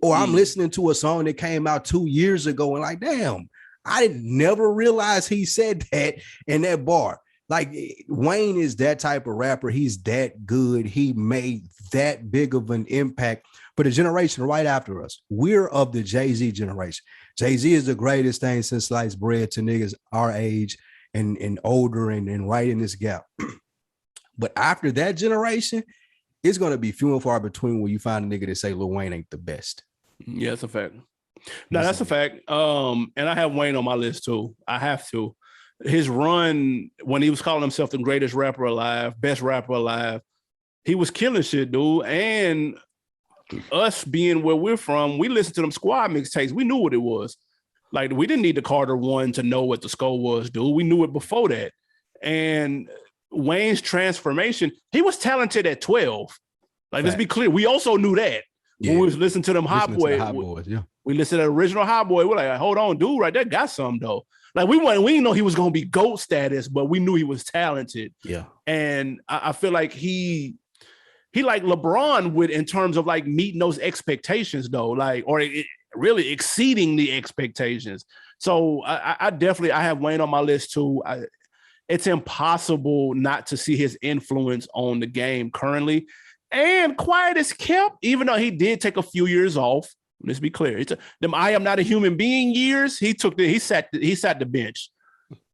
Or I'm listening to a song that came out 2 years ago and like, damn, I didn't never realize he said that in that bar. Like, Wayne is that type of rapper. He's that good. He made that big of an impact for the generation right after us. We're of the Jay-Z generation. Jay-Z is the greatest thing since sliced bread to niggas our age and older and right in this gap. But after that generation, it's going to be few and far between when you find a nigga that say Lil Wayne ain't the best. Yeah, that's a fact. No, that's a fact. And I have Wayne on my list too. I have to. his run when he was calling himself the greatest rapper alive, best rapper alive, he was killing shit, dude. And us being where we're from, we listened to them Squad mixtapes. We knew what it was. Like, we didn't need the Carter one to know what the score was, dude. We knew it before that. And Wayne's transformation, he was talented at 12. Like, let's be clear. We also knew that when we was listening to them Hot Boys. Yeah. We listened to the original Hot Boy. We're like, hold on, dude, right there got something though. Like, we didn't know he was gonna be GOAT status, but we knew he was talented. Yeah. And I feel like he like LeBron would, in terms of like meeting those expectations though, like, or really exceeding the expectations. So I definitely have Wayne on my list too. It's impossible not to see his influence on the game currently. And quiet as kept, even though he did take a few years off. Let's be clear. Them I am not a human being years. He sat the bench.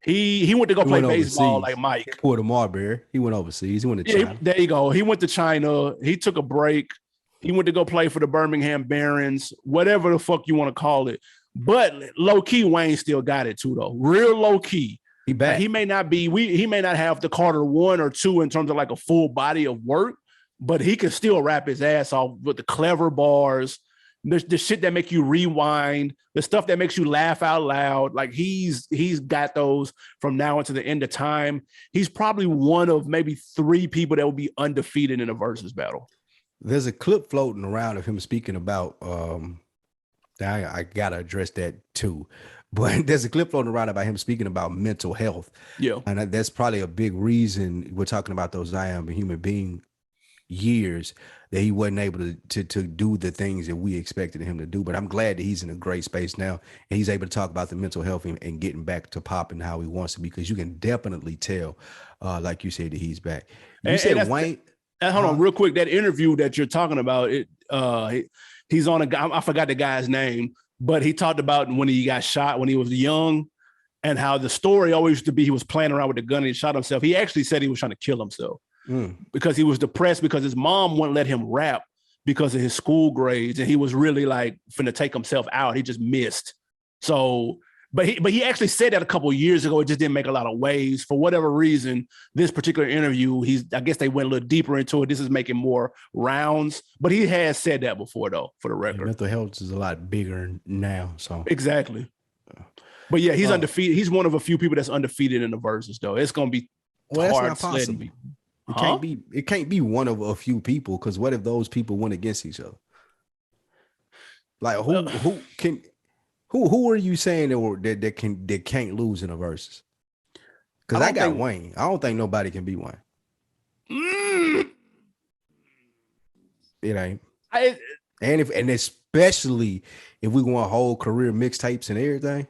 He went to go play baseball overseas. Like Mike. He pulled a Marbury. He went overseas. He went to China. There you go. He went to China. He took a break. He went to go play for the Birmingham Barons, whatever the fuck you want to call it. But low key, Wayne still got it too, though. Real low key. He back. He may not have the Carter 1 or 2 in terms of like a full body of work, but he can still rap his ass off with the clever bars, the shit that make you rewind, the stuff that makes you laugh out loud. Like, he's got those from now until the end of time. He's probably one of maybe 3 people that will be undefeated in a versus battle. There's a clip floating around of him speaking about, I gotta address that too, but there's a clip floating around about him speaking about mental health. Yeah. And that's probably a big reason we're talking about those I am a human being years that he wasn't able to do the things that we expected him to do. But I'm glad that he's in a great space now and he's able to talk about the mental health and getting back to popping how he wants to, because you can definitely tell, like you said, that he's back. You said Wayne. Hold on real quick. That interview that you're talking about, he's on a guy. I forgot the guy's name, but he talked about when he got shot when he was young and how the story always used to be he was playing around with the gun and he shot himself. He actually said he was trying to kill himself. Because he was depressed because his mom wouldn't let him rap because of his school grades, and he was really like finna take himself out. He just missed. So, but he actually said that a couple of years ago. It just didn't make a lot of waves for whatever reason. This particular interview, I guess they went a little deeper into it. This is making more rounds, but he has said that before though, for the record. Mental health is a lot bigger now. So exactly. But yeah, he's undefeated. He's one of a few people that's undefeated in the verses though. It's gonna be hard. That's not possible. It can't be one of a few people, because what if those people went against each other? Like who are you saying that can't lose in a versus? Because I got Wayne. I don't think nobody can beat Wayne. It ain't. And especially if we want whole career mixtapes and everything.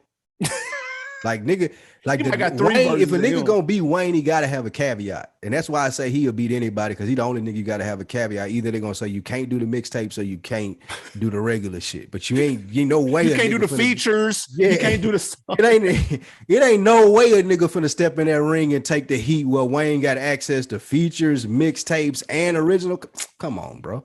Like nigga, like if a nigga gonna beat Wayne, he gotta have a caveat, and that's why I say he'll beat anybody, because he the only nigga you gotta have a caveat. Either they're gonna say you can't do the mixtapes or you can't do the regular shit, but you no way you can't do the features. Yeah, you can't do the stuff. It ain't no way a nigga finna step in that ring and take the heat. Well, Wayne got access to features, mixtapes, and original. Come on, bro.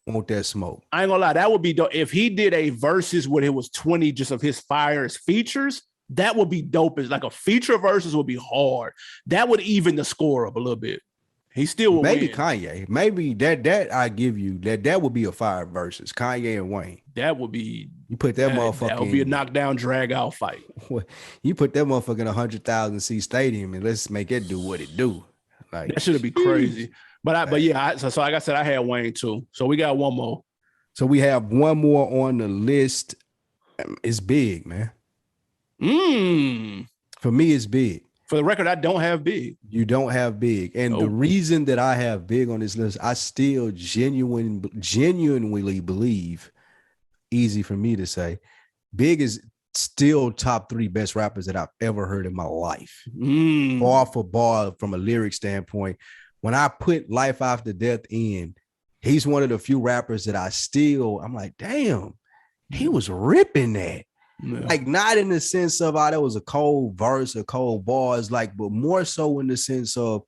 Want that smoke. I ain't gonna lie, that would be dope. If he did a versus where it was 20 just of his fire's features, that would be dope. As like a feature versus would be hard. That would even the score up a little bit. He still would maybe win. Kanye. Maybe that I give you that would be a fire versus Kanye and Wayne. That would be you put that motherfucker. That would be a knockdown drag out fight. You put that motherfucker in 100,000 seat stadium and let's make it do what it do. Like that should be crazy. But yeah, so like I said, I had Wayne too. So we got one more. So we have one more on the list. It's big, man. For me, it's big. For the record, I don't have big. You don't have big. And the reason that I have big on this list, I still genuinely believe, easy for me to say, Big is still top 3 best rappers that I've ever heard in my life. Bar for bar from a lyric standpoint. When I put Life After Death in, he's one of the few rappers that I'm like, damn, he was ripping that. Yeah. Like, not in the sense of, that was a cold verse or cold bars, like, but more so in the sense of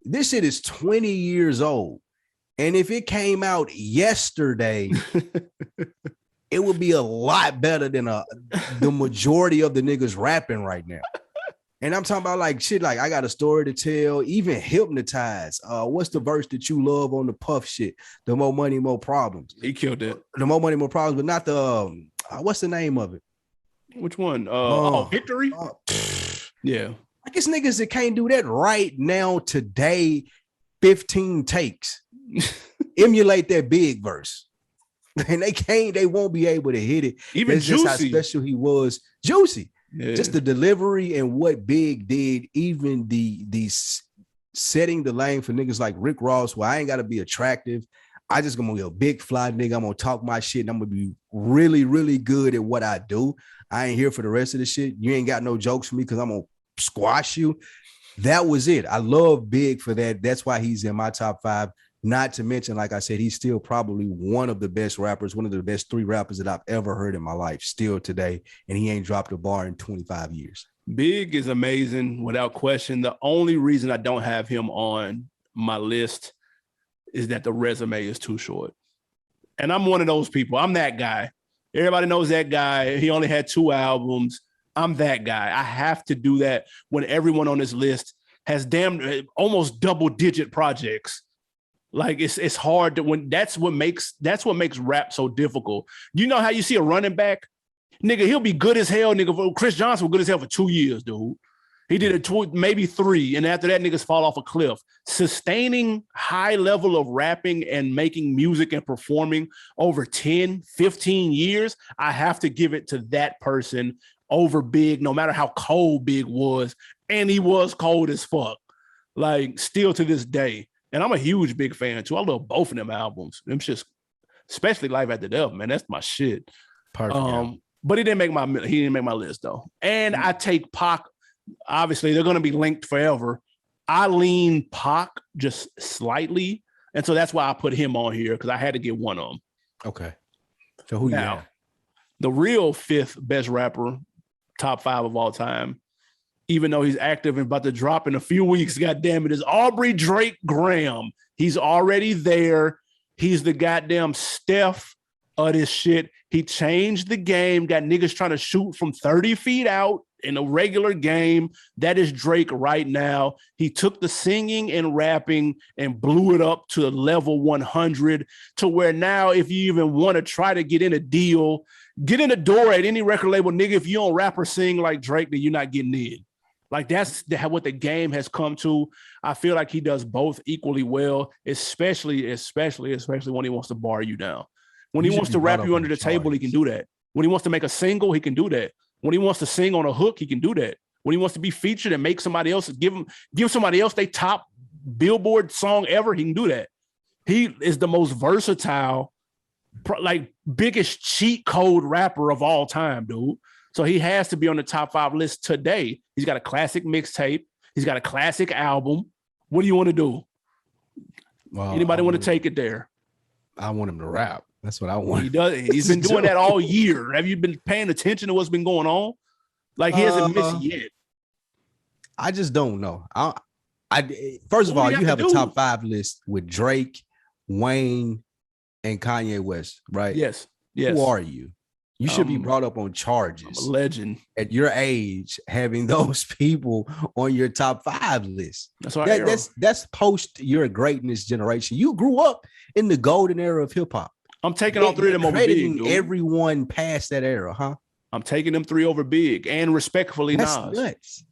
this shit is 20 years old. And if it came out yesterday, it would be a lot better than the majority of the niggas rapping right now. And I'm talking about like shit, like I got a story to tell, even hypnotize. What's the verse that you love on the Puff shit? The more money, more problems. He killed it. The more money, more problems, but not the what's the name of it? Which one? Victory? Yeah. I guess niggas that can't do that right now today, 15 takes. Emulate that big verse. And they won't be able to hit it. Even That's Juicy. just how special he was. Juicy. Yeah. Just the delivery and what Big did, even the setting the lane for niggas like Rick Ross, where I ain't gotta be attractive. I just gonna be a big fly nigga. I'm gonna talk my shit and I'm gonna be really, really good at what I do. I ain't here for the rest of the shit. You ain't got no jokes for me because I'm gonna squash you. That was it. I love Big for that. That's why he's in my top 5. Not to mention, like I said, he's still probably one of the best rappers, one of the best 3 rappers that I've ever heard in my life still today. And he ain't dropped a bar in 25 years. Big is amazing without question. The only reason I don't have him on my list is that the resume is too short. And I'm one of those people. I'm that guy. Everybody knows that guy. He only had 2 albums. I'm that guy. I have to do that when everyone on this list has almost double-digit projects. Like it's hard to when that's what makes rap so difficult. You know how you see a running back, nigga, he'll be good as hell, nigga. Chris Johnson was good as hell for 2 years, dude. He did it maybe 3, and after that, niggas fall off a cliff. Sustaining high level of rapping and making music and performing over 10, 15 years, I have to give it to that person over Big, no matter how cold Big was, and he was cold as fuck. Like still to this day. And I'm a huge Big fan too. I love both of them albums. Them shits, especially Life After Death, man. That's my shit. Perfect. But he didn't make my list though. And I take Pac. Obviously, they're gonna be linked forever. I lean Pac just slightly, and so that's why I put him on here because I had to get one of them. Okay. So who now, you got? The real 5th best rapper, top 5 of all time, even though he's active and about to drop in a few weeks, God damn it, is Aubrey Drake Graham. He's already there. He's the goddamn Steph of this shit. He changed the game, got niggas trying to shoot from 30 feet out in a regular game. That is Drake right now. He took the singing and rapping and blew it up to level 100 to where now if you even want to try to get in a deal, get in the door at any record label, nigga, if you don't rap or sing like Drake, then you're not getting in. Like that's what the game has come to. I feel like he does both equally well, especially when he wants to bar you down. When he wants to rap you under the table, he can do that. When he wants to make a single, he can do that. When he wants to sing on a hook, he can do that. When he wants to be featured and make somebody else give somebody else their top Billboard song ever, he can do that. He is the most versatile, like biggest cheat code rapper of all time, dude. So he has to be on the top 5 list today. He's got a classic mixtape. He's got a classic album. What do you want to do? Well, anybody want to take it there? I want him to rap. That's what I want. He does. He's been doing that all year. Have you been paying attention to what's been going on? Like he hasn't missed yet. I just don't know. First of all, you have a top 5 list with Drake, Wayne, and Kanye West, right? Yes. Who are you? You should be brought up on charges. I'm a legend. At your age, having those people on your top 5 list. That's post your greatness generation. You grew up in the golden era of hip hop. I'm taking all 3 of them over Big. Dude. Everyone past that era, huh? I'm taking them 3 over Big and respectfully That's Nas. Nuts.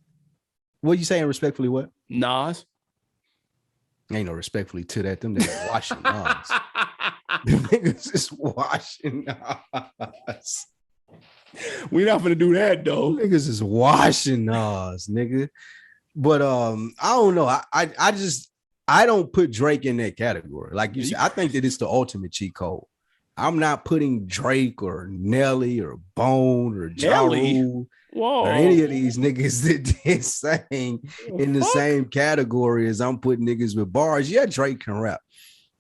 What you saying respectfully what? Nas. Ain't no respectfully to that. Them niggas washing Nas. Them niggas is washing Nas. We're not gonna do that though. Them niggas is washing Nas, nigga. But I don't know. I don't put Drake in that category. Like you said, I think that it's the ultimate cheat code. I'm not putting Drake or Nelly or Bone or Ja Rule or any of these niggas that did sing in the same category as I'm putting niggas with bars. Yeah, Drake can rap,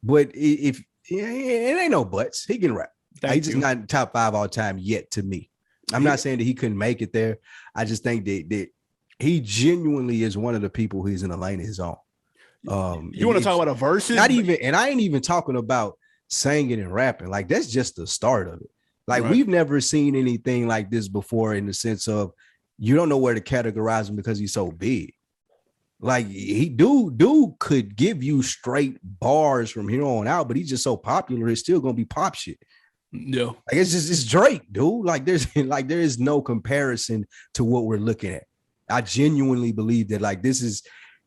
but if it ain't no buts, he can rap. He's just not in top 5 all time yet to me. I'm not saying that he couldn't make it there. I just think that he genuinely is one of the people who's in a lane of his own. You want to talk about a versus? Not even, and I ain't even talking about singing and rapping. Like that's just the start of it. Like we've never seen anything like this before in the sense of you don't know where to categorize him because he's so big. Like dude could give you straight bars from here on out, but he's just so popular, it's still gonna be pop shit. Yeah, like it's Drake, dude. Like there is no comparison to what we're looking at. I genuinely believe that like this is,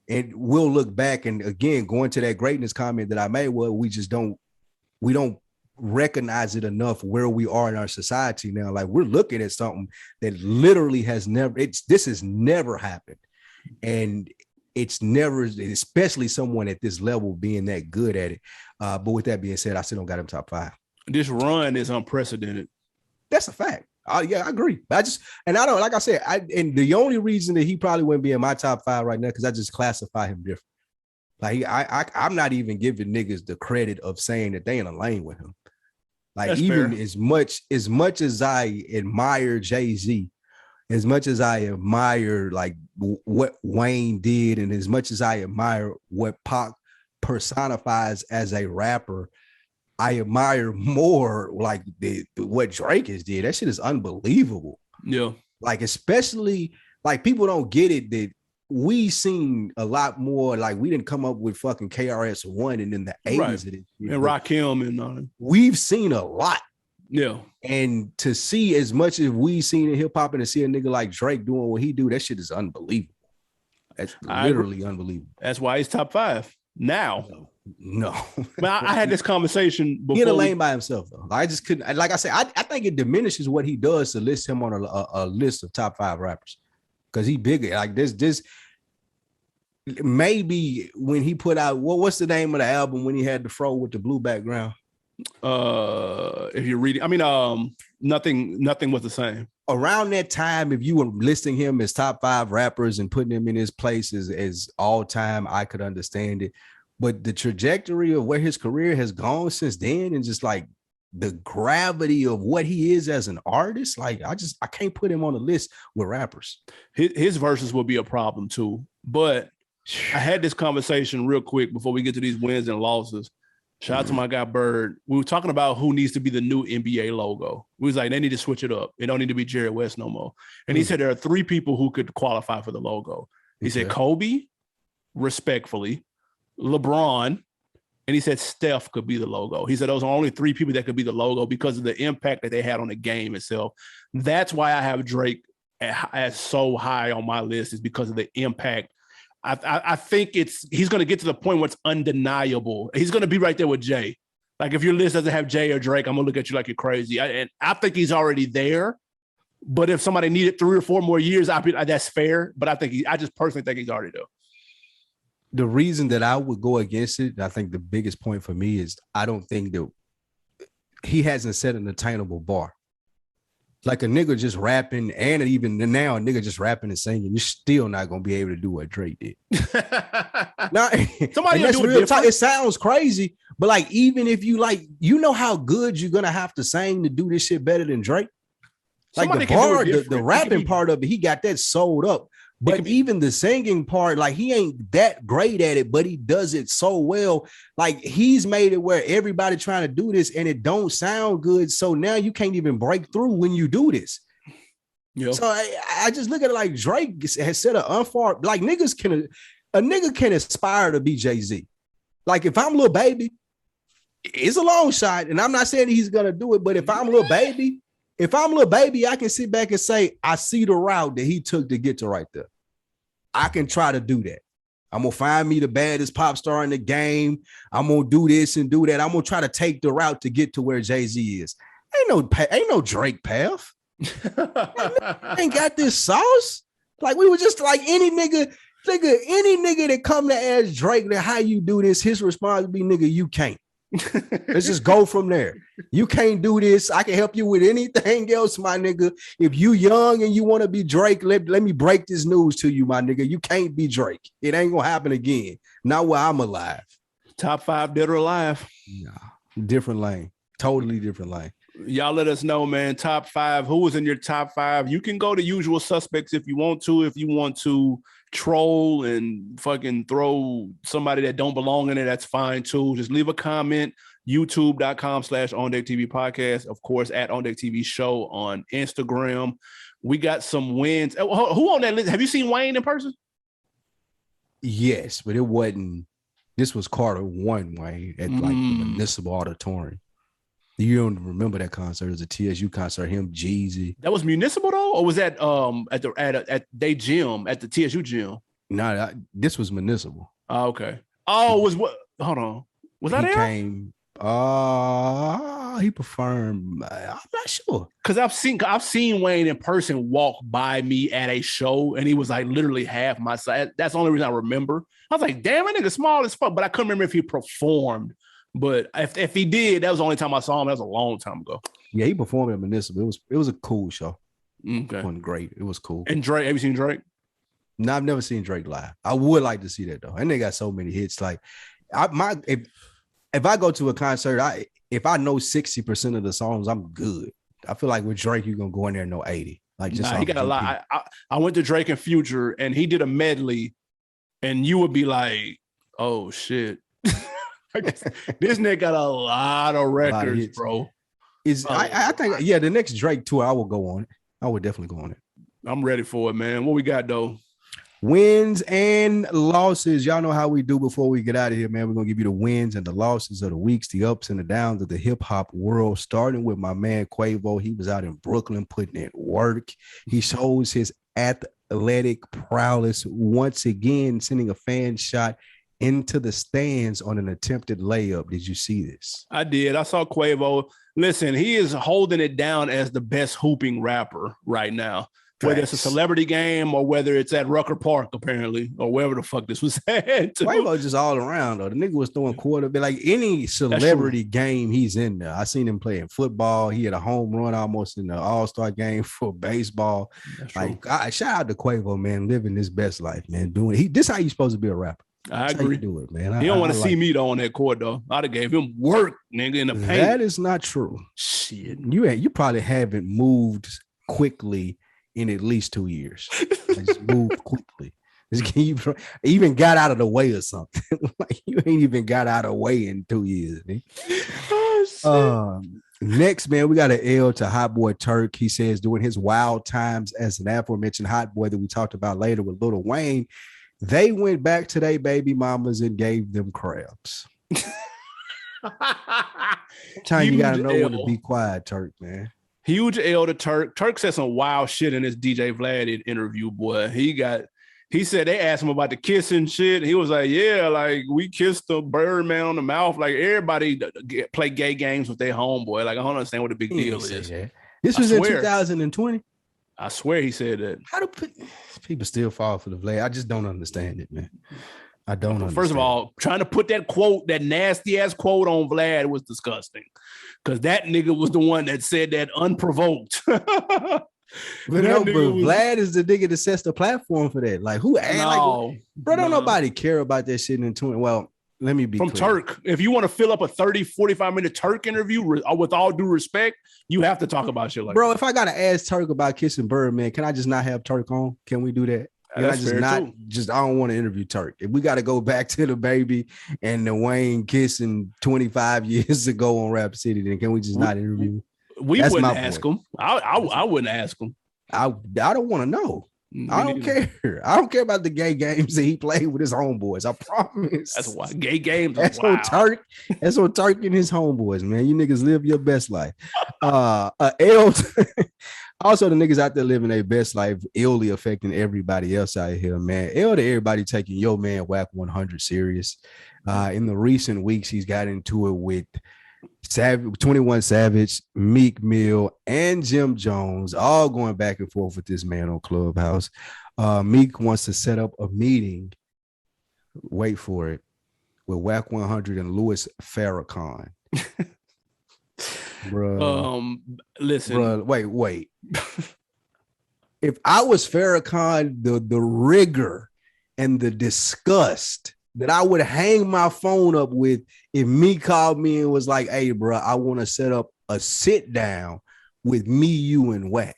and we'll look back and again going to that greatness comment that I made. Well, we don't recognize it enough where we are in our society now. Like we're looking at something that literally has never happened, and it's never, especially someone at this level being that good at it. But with that being said, I still don't got him top 5. This run is unprecedented. That's a fact. Yeah, I agree. I don't, like I said, and the only reason that he probably wouldn't be in my top 5 right now, because I just classify him different. Like I'm not even giving niggas the credit of saying that they in a lane with him. Like that's even fair. as much as I admire Jay-Z, as much as I admire like what Wayne did, and as much as I admire what Pac personifies as a rapper, I admire more like what Drake has did. That shit is unbelievable. Yeah. Like, especially like people don't get it that we seen a lot more. Like we didn't come up with fucking KRS-One and in the 80s right. of this year, and Rakim and we've seen a lot. Yeah. And to see as much as we seen in hip hop and to see a nigga like Drake doing what he do, that shit is unbelievable. That's literally unbelievable. That's why he's top 5 now. No. I had this conversation before. He in a lane by himself though. I just couldn't. Like I said, I think it diminishes what he does to list him on a list of top 5 rappers, because he bigger. Like this. Maybe when he put out what's the name of the album when he had the fro with the blue background? If you're reading, I mean, nothing was the same. Around that time, if you were listing him as top 5 rappers and putting him in his place as all time, I could understand it. But the trajectory of where his career has gone since then, and just like the gravity of what he is as an artist, like I can't put him on the list with rappers. His verses will be a problem too. But I had this conversation real quick before we get to these wins and losses. Shout out to my guy Bird. We were talking about who needs to be the new NBA logo. We was like, they need to switch it up. It don't need to be Jerry West no more. And he said there are 3 people who could qualify for the logo. He said Kobe, respectfully, LeBron, and he said Steph could be the logo. He said those are only 3 people that could be the logo because of the impact that they had on the game itself. That's why I have Drake as so high on my list, is because of the impact. I think he's going to get to the point where it's undeniable. He's going to be right there with Jay. Like if your list doesn't have Jay or Drake, I'm going to look at you like you're crazy. And I think he's already there. But if somebody needed 3 or 4 more years, that's fair. But I just personally think he's already there. The reason that I would go against it, I think the biggest point for me is I don't think that he hasn't set an attainable bar. Like a nigga just rapping, and even now a nigga just rapping and singing, you're still not gonna be able to do what Drake did. Now, somebody that's real talk. It sounds crazy, but like even if you like, you know how good you're gonna have to sing to do this shit better than Drake. Like somebody the bar, the rapping part of it, he got that sold up. But even the singing part, like he ain't that great at it, but he does it so well. Like he's made it where everybody trying to do this and it don't sound good. So now you can't even break through when you do this. Yep. So I just look at it like Drake has set an unfar, like a nigga can aspire to be Jay-Z. Like if I'm Lil Baby, it's a long shot. And I'm not saying he's going to do it, but if I'm Lil Baby, I can sit back and say, I see the route that he took to get to right there. I can try to do that. I'm going to find me the baddest pop star in the game. I'm going to do this and do that. I'm going to try to take the route to get to where Jay-Z is. Ain't no Drake path. Ain't got this sauce. Like we were just like any nigga that come to ask Drake that how you do this, his response would be, nigga, you can't. Let's just go from there. You can't do this. I can help you with anything else, my nigga. If you young and you want to be Drake, let me break this news to you, my nigga. You can't be Drake. It ain't gonna happen again. Not while I'm alive. Top 5 dead or alive. Nah, different lane. Totally different lane. Y'all let us know, man. Top 5. Who was in your top 5? You can go to usual suspects if you want to. If you want to troll and fucking throw somebody that don't belong in it, that's fine too. Just leave a comment. YouTube.com/OndeckTV podcast. Of course, at OndeckTV show on Instagram. We got some wins. Who on that list? Have you seen Wayne in person? Yes, but it wasn't. This was Carter 1, Wayne, at like the Municipal Auditorium. You don't remember that concert? It was a TSU concert. Him, Jeezy. That was Municipal though, or was that at their gym at the TSU gym? No, this was Municipal. Oh, okay. Oh, was what? Hold on. Was that he there? Came. He performed. I'm not sure because I've seen Wayne in person walk by me at a show, and he was like literally half my size. That's the only reason I remember. I was like, damn, that nigga small as fuck, but I couldn't remember if he performed. But if he did, that was the only time I saw him. That was a long time ago. Yeah, he performed at Municipal. It was a cool show. Okay. It wasn't great. It was cool. And Drake, have you seen Drake? No, I've never seen Drake live. I would like to see that though. And they got so many hits. Like if I go to a concert, if I know 60% of the songs, I'm good. I feel like with Drake, you're gonna go in there and know 80. Like just he got a lot. I went to Drake and Future, and he did a medley, and you would be like, "Oh shit, this nigga got a lot of records, bro." I think the next Drake tour, I will go on it. I would definitely go on it. I'm ready for it, man. What we got though? Wins and losses. Y'all know how we do before we get out of here, man. We're going to give you the wins and the losses of the weeks, the ups and the downs of the hip-hop world, starting with my man Quavo. He was out in Brooklyn putting in work. He shows his athletic prowess once again, sending a fan shot into the stands on an attempted layup. Did you see this? I did. I saw Quavo. Listen, he is holding it down as the best hooping rapper right now. Whether it's a celebrity game or whether it's at Rucker Park, apparently, or wherever the fuck this was at. Quavo just all around, though. The nigga was throwing quarterback. Like any celebrity game, he's in there. I seen him playing football. He had a home run almost in the All-Star game for baseball. Like, shout out to Quavo, man, living his best life, man. This how you supposed to be a rapper. I agree. Do it, man. He don't want to see me though on that court, though. I'd have gave him work, nigga, in the paint. That is not true. Shit. You probably haven't moved quickly in at least 2 years. I just moved quickly. Even got out of the way or something. Like you ain't even got out of the way in 2 years. Next, man, we got an L to Hot Boy Turk. He says during his wild times as an aforementioned hot boy that we talked about later with Lil Wayne, they went back to their baby mamas and gave them crabs. Time you gotta know when to be quiet, Turk, man. Huge L to Turk. Turk said some wild shit in his DJ Vlad interview, boy. He said they asked him about the kissing shit. He was like, yeah, like we kissed the Birdman on the mouth. Like everybody play gay games with their homeboy. Like I don't understand what the big deal is. This was in 2020. I swear he said that. How do people still fall for the Vlad? I just don't understand it, man. I don't understand. First of all, trying to put that nasty ass quote on Vlad was disgusting. Because that nigga was the one that said that unprovoked. But Vlad is the nigga that sets the platform for that. Like, don't nobody care about that shit in 20. Well, let me be from clear. Turk. If you want to fill up a 45 minute Turk interview with all due respect, you have to talk about shit like that. If I got to ask Turk about kissing Birdman, can I just not have Turk on? Can we do that? I don't want to interview Turk. If we got to go back to the baby and the Wayne kissing 25 years ago on Rap City, then can we just not interview? We wouldn't ask him. I wouldn't ask him. I don't want to know. I don't care. I don't care about the gay games that he played with his homeboys. I promise. That's why gay games. That's on Turk. That's on Turk and his homeboys, man. You niggas live your best life. Also, the niggas out there living their best life, illy affecting everybody else out here, man. L to everybody taking your man Whack 100 serious. In the recent weeks, he's got into it with 21 Savage, Meek Mill, and Jim Jones, all going back and forth with this man on Clubhouse. Meek wants to set up a meeting, wait for it, with Whack 100 and Louis Farrakhan. Bro, listen. Bro, wait. If I was Farrakhan, the rigor and the disgust that I would hang my phone up with if me called me and was like, hey, bro, I want to set up a sit down with me, you, and Whack.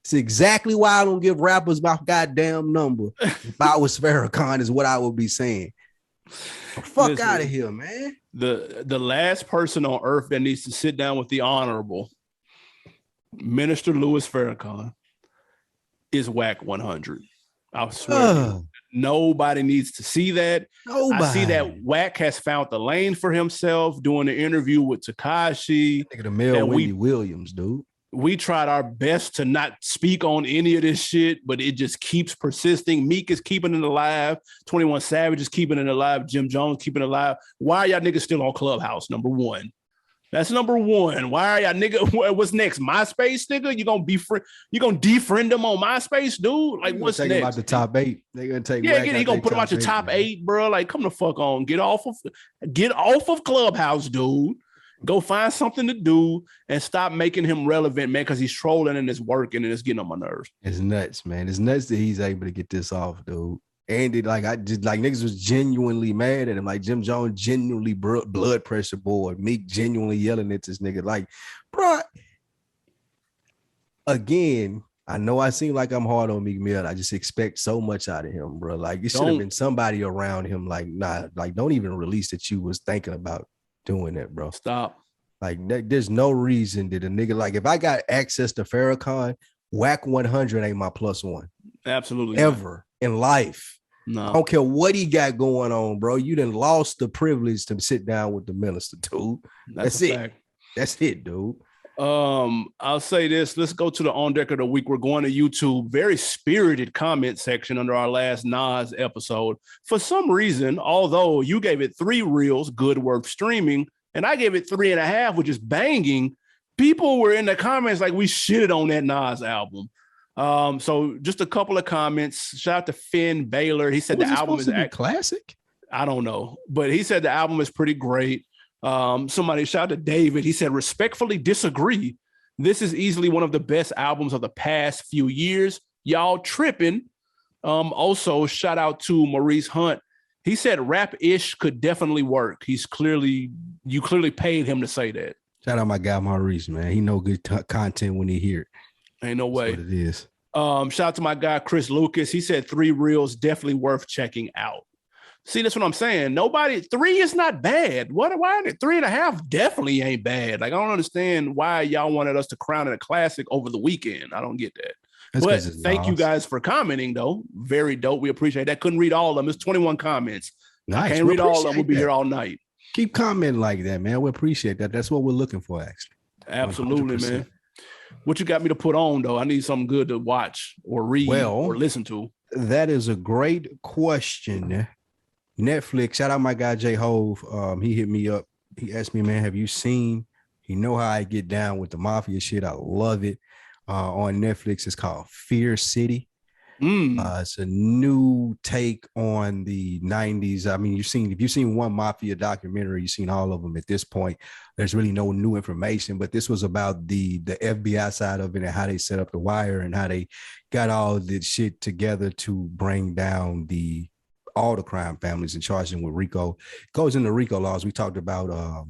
It's exactly why I don't give rappers my goddamn number. If I was Farrakhan, is what I would be saying. Fuck out of here, man. The last person on earth that needs to sit down with the honorable Minister Louis Farrakhan is whack 100. I swear. Nobody needs to see that. Nobody. I see that Wack has found the lane for himself doing the interview with Tekashi. Nigga, the male Wendy Williams, dude. We tried our best to not speak on any of this shit, but it just keeps persisting. Meek is keeping it alive. 21 Savage is keeping it alive. Jim Jones keeping it alive. Why are y'all niggas still on Clubhouse? Number one. That's number one. Why are y'all nigga? What's next? MySpace, nigga? You gonna defriend them on MySpace, dude? Like, what's next? About the top 8. They gonna take. Yeah, he gonna put them out your top 8, bro. Like, come the fuck on. Get off of Clubhouse, dude. Go find something to do and stop making him relevant, man, because he's trolling and it's working and it's getting on my nerves. It's nuts, man. It's nuts that he's able to get this off, dude. And it, niggas was genuinely mad at him. Like Jim Jones genuinely blood pressure board. Meek genuinely yelling at this nigga. Like, bro, again, I know I seem like I'm hard on Meek Mill. I just expect so much out of him, bro. Like, it should have been somebody around him. Like, nah, like, don't even release that you was thinking about doing that, bro. Stop. Like, there's no reason that a nigga, like, if I got access to Farrakhan, whack 100 ain't my +1. Absolutely. Ever in life. No. I don't care what he got going on, bro. You done lost the privilege to sit down with the minister, dude. That's it. Fact. That's it, dude. I'll say this. Let's go to the On Deck of the Week. We're going to YouTube. Very spirited comment section under our last Nas episode. For some reason, although you gave it 3 reels, good worth streaming, and I gave it 3.5, which is banging, people were in the comments like we shitted on that Nas album. So just a couple of comments. Shout out to Finn Baylor. He said the album is a classic. I don't know, but he said the album is pretty great. Somebody shout out to David. He said, respectfully disagree. This is easily one of the best albums of the past few years. Y'all tripping. Also shout out to Maurice Hunt. He said rap-ish could definitely work. You clearly paid him to say that. Shout out my guy Maurice, man. He know good content when he hear it. Ain't no way. That's what it is. Shout out to my guy Chris Lucas. He said 3 reels definitely worth checking out. See, that's what I'm saying. 3 is not bad. Why 3.5 definitely ain't bad. Like, I don't understand why y'all wanted us to crown it a classic over the weekend. I don't get that. But thank you guys for commenting, though. Very dope. We appreciate that. Couldn't read all of them. It's 21 comments. Nice. I can't read all of them. We'll be here all night. Keep commenting like that, man. We appreciate that. That's what we're looking for, actually. Absolutely, 100%. man. What you got me to put on, though? I need something good to watch or read or listen to. That is a great question. Netflix, shout out my guy J Hove. He hit me up. He asked me, man, have you seen? You know how I get down with the mafia shit. I love it. On Netflix, it's called Fear City. It's a new take on the 90s. I mean, if you've seen one mafia documentary, you've seen all of them at this point. There's really no new information, but this was about the FBI side of it and how they set up the wire and how they got all the shit together to bring down all the crime families and charge them with RICO. It goes into RICO laws. We talked about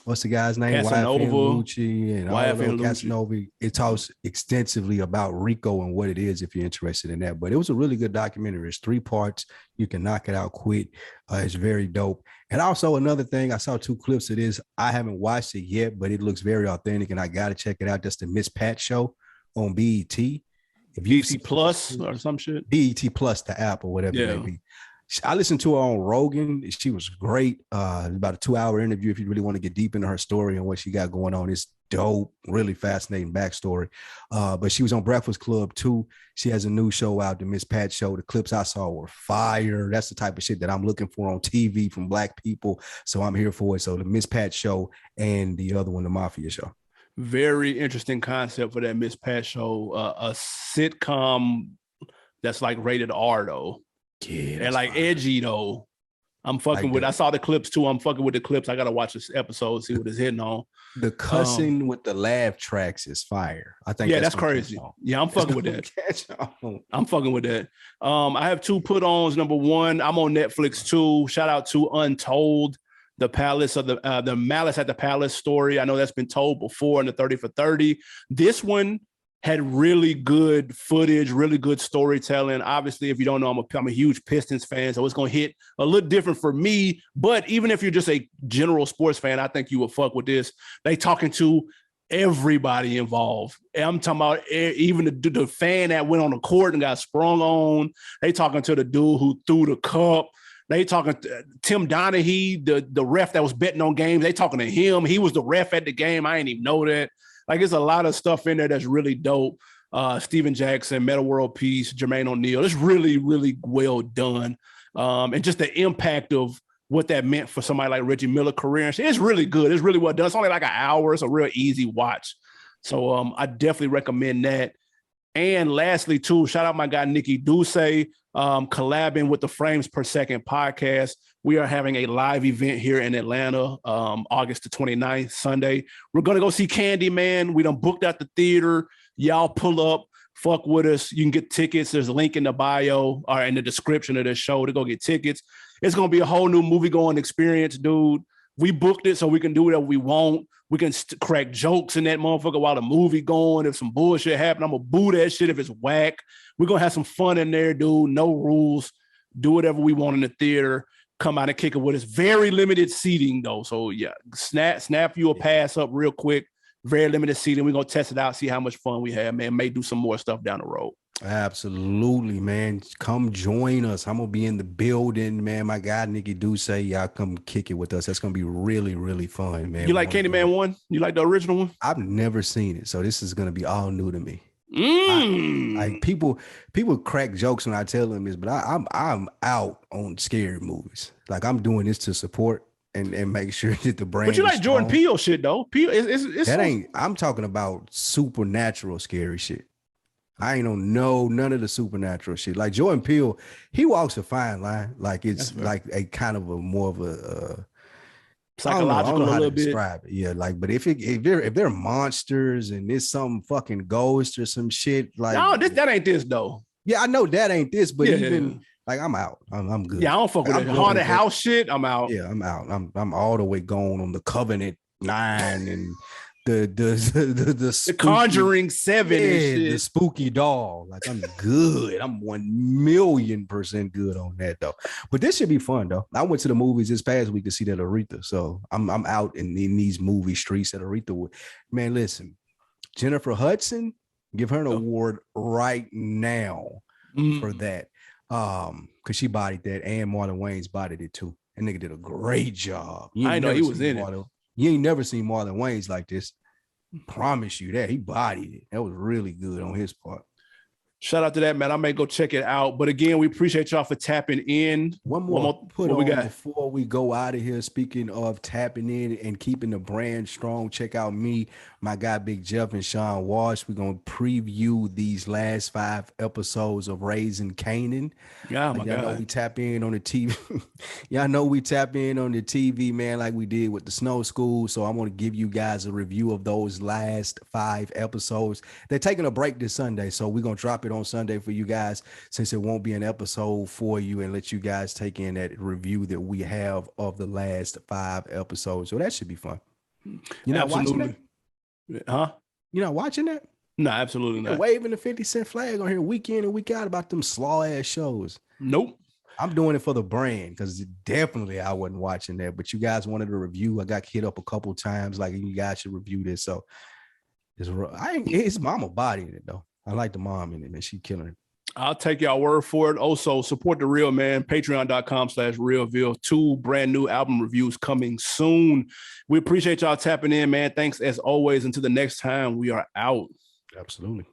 what's the guy's name? Casanova, Lucci and all Casanova. It talks extensively about RICO and what it is if you're interested in that. But it was a really good documentary. It's 3 parts. You can knock it out quick. It's very dope. And also another thing, I saw 2 clips of this. I haven't watched it yet, but it looks very authentic and I got to check it out. That's the Miss Pat show on BET. BET Plus or some shit. BET Plus, the app or whatever it may be. I listened to her on Rogan. She was great. About a 2-hour interview. If you really want to get deep into her story and what she got going on, it's dope. Really fascinating backstory. But she was on Breakfast Club too. She has a new show out, the Miss Pat Show. The clips I saw were fire. That's the type of shit that I'm looking for on TV from Black people. So I'm here for it. So the Miss Pat Show and the other one, the Mafia Show. Very interesting concept for that Miss Pat Show. A sitcom that's like rated R though. Yeah, and like edgy though. I'm fucking with. I saw the clips too. I'm fucking with the clips. I gotta watch this episode, see what it's hitting on. The cussing with the laugh tracks is fire. I think. Yeah, that's crazy. Yeah, I'm fucking with that. I'm fucking with that. I have 2 put-ons. Number 1, I'm on Netflix too. Shout out to Untold, the Palace of the Malice at the Palace story. I know that's been told before in the 30 for 30. This one had really good footage, really good storytelling. Obviously, if you don't know, I'm a huge Pistons fan, so it's going to hit a little different for me. But even if you're just a general sports fan, I think you would fuck with this. They talking to everybody involved. And I'm talking about even the fan that went on the court and got sprung on. They talking to the dude who threw the cup. They talking to Tim Donaghy, the ref that was betting on games. They talking to him. He was the ref at the game. I didn't even know that. Like, there's a lot of stuff in there that's really dope. Steven Jackson, Metta World Peace, Jermaine O'Neal. It's really, really well done. And just the impact of what that meant for somebody like Reggie Miller's career. It's really good. It's really well done. It's only like an hour. It's a real easy watch. So I definitely recommend that. And lastly, too, shout out my guy, Nikki Duce, collabing with the Frames Per Second podcast. We are having a live event here in Atlanta, August the 29th, Sunday. We're going to go see Candyman. We done booked out the theater. Y'all pull up, fuck with us. You can get tickets. There's a link in the bio or in the description of this show to go get tickets. It's going to be a whole new movie-going experience, dude. We booked it so we can do whatever we want. We can crack jokes in that motherfucker while the movie going. If some bullshit happen, I'm going to boo that shit if it's whack. We're going to have some fun in there, dude. No rules. Do whatever we want in the theater. Come out and kick it with us. Very limited seating, though. So, yeah, snap you a pass up real quick. Very limited seating. We're going to test it out, see how much fun we have, man. May do some more stuff down the road. Absolutely, man. Come join us. I'm going to be in the building, man. My guy, Nikki Duce, y'all come kick it with us. That's going to be really, really fun, man. You like Candyman 1? You like the original one? I've never seen it, so this is going to be all new to me. Like people crack jokes when I tell them this, but I'm out on scary movies. Like, I'm doing this to support and make sure that the brain. But you like Jordan Peele shit though? Peele it's that ain't. I'm talking about supernatural scary shit. I ain't on none of the supernatural shit. Like Jordan Peele, he walks a fine line. Like it's like a kind of a more of a psychological I don't know a little bit. Describe it. Yeah, like, but if they're monsters and it's some fucking ghost or some shit, like no, that ain't this though. Yeah, I know that ain't this, but even like I'm out. I'm good. Yeah, I don't fuck with that haunted house shit. I'm out. Yeah, I'm out. I'm all the way gone on the Covenant 9 and the spooky, Conjuring 7 and shit. The spooky doll. Like, I'm good. I'm 1,000,000% good on that though. But this should be fun though. I went to the movies this past week to see that Aretha. So I'm out in these movie streets that Aretha would. Man, listen, Jennifer Hudson, give her an award right now for that. Because she bodied that, and Marlon Wayans bodied it too. And nigga did a great job. I know he was in it. You ain't never seen Marlon Wayans like this. Promise you that. He bodied it. That was really good on his part. Shout out to that, man. I may go check it out. But again, we appreciate y'all for tapping in. One more put on before we go out of here. Speaking of tapping in and keeping the brand strong, check out me, my guy Big Jeff, and Sean Walsh. We're going to preview these last 5 episodes of Raising Kanan. Yeah, my y'all God. know we tap in on the TV. Y'all know we tap in on the TV, man, like we did with the Snow School. So I'm going to give you guys a review of those last 5 episodes. They're taking a break this Sunday, so we're going to drop it on Sunday for you guys, since it won't be an episode for you, and let you guys take in that review that we have of the last 5 episodes. So that should be fun. You're not watching that? Huh? You're not watching that? No, absolutely not. Waving the 50-cent flag on here week in and week out about them slaw ass shows. Nope. I'm doing it for the brand, because definitely I wasn't watching that. But you guys wanted a review. I got hit up a couple times like, you guys should review this. So it's mama bodying it though. I like the mom in it, man. She killing it. I'll take y'all word for it. Also, support the real man. Patreon.com/realville. 2 brand new album reviews coming soon. We appreciate y'all tapping in, man. Thanks as always. Until the next time, we are out. Absolutely.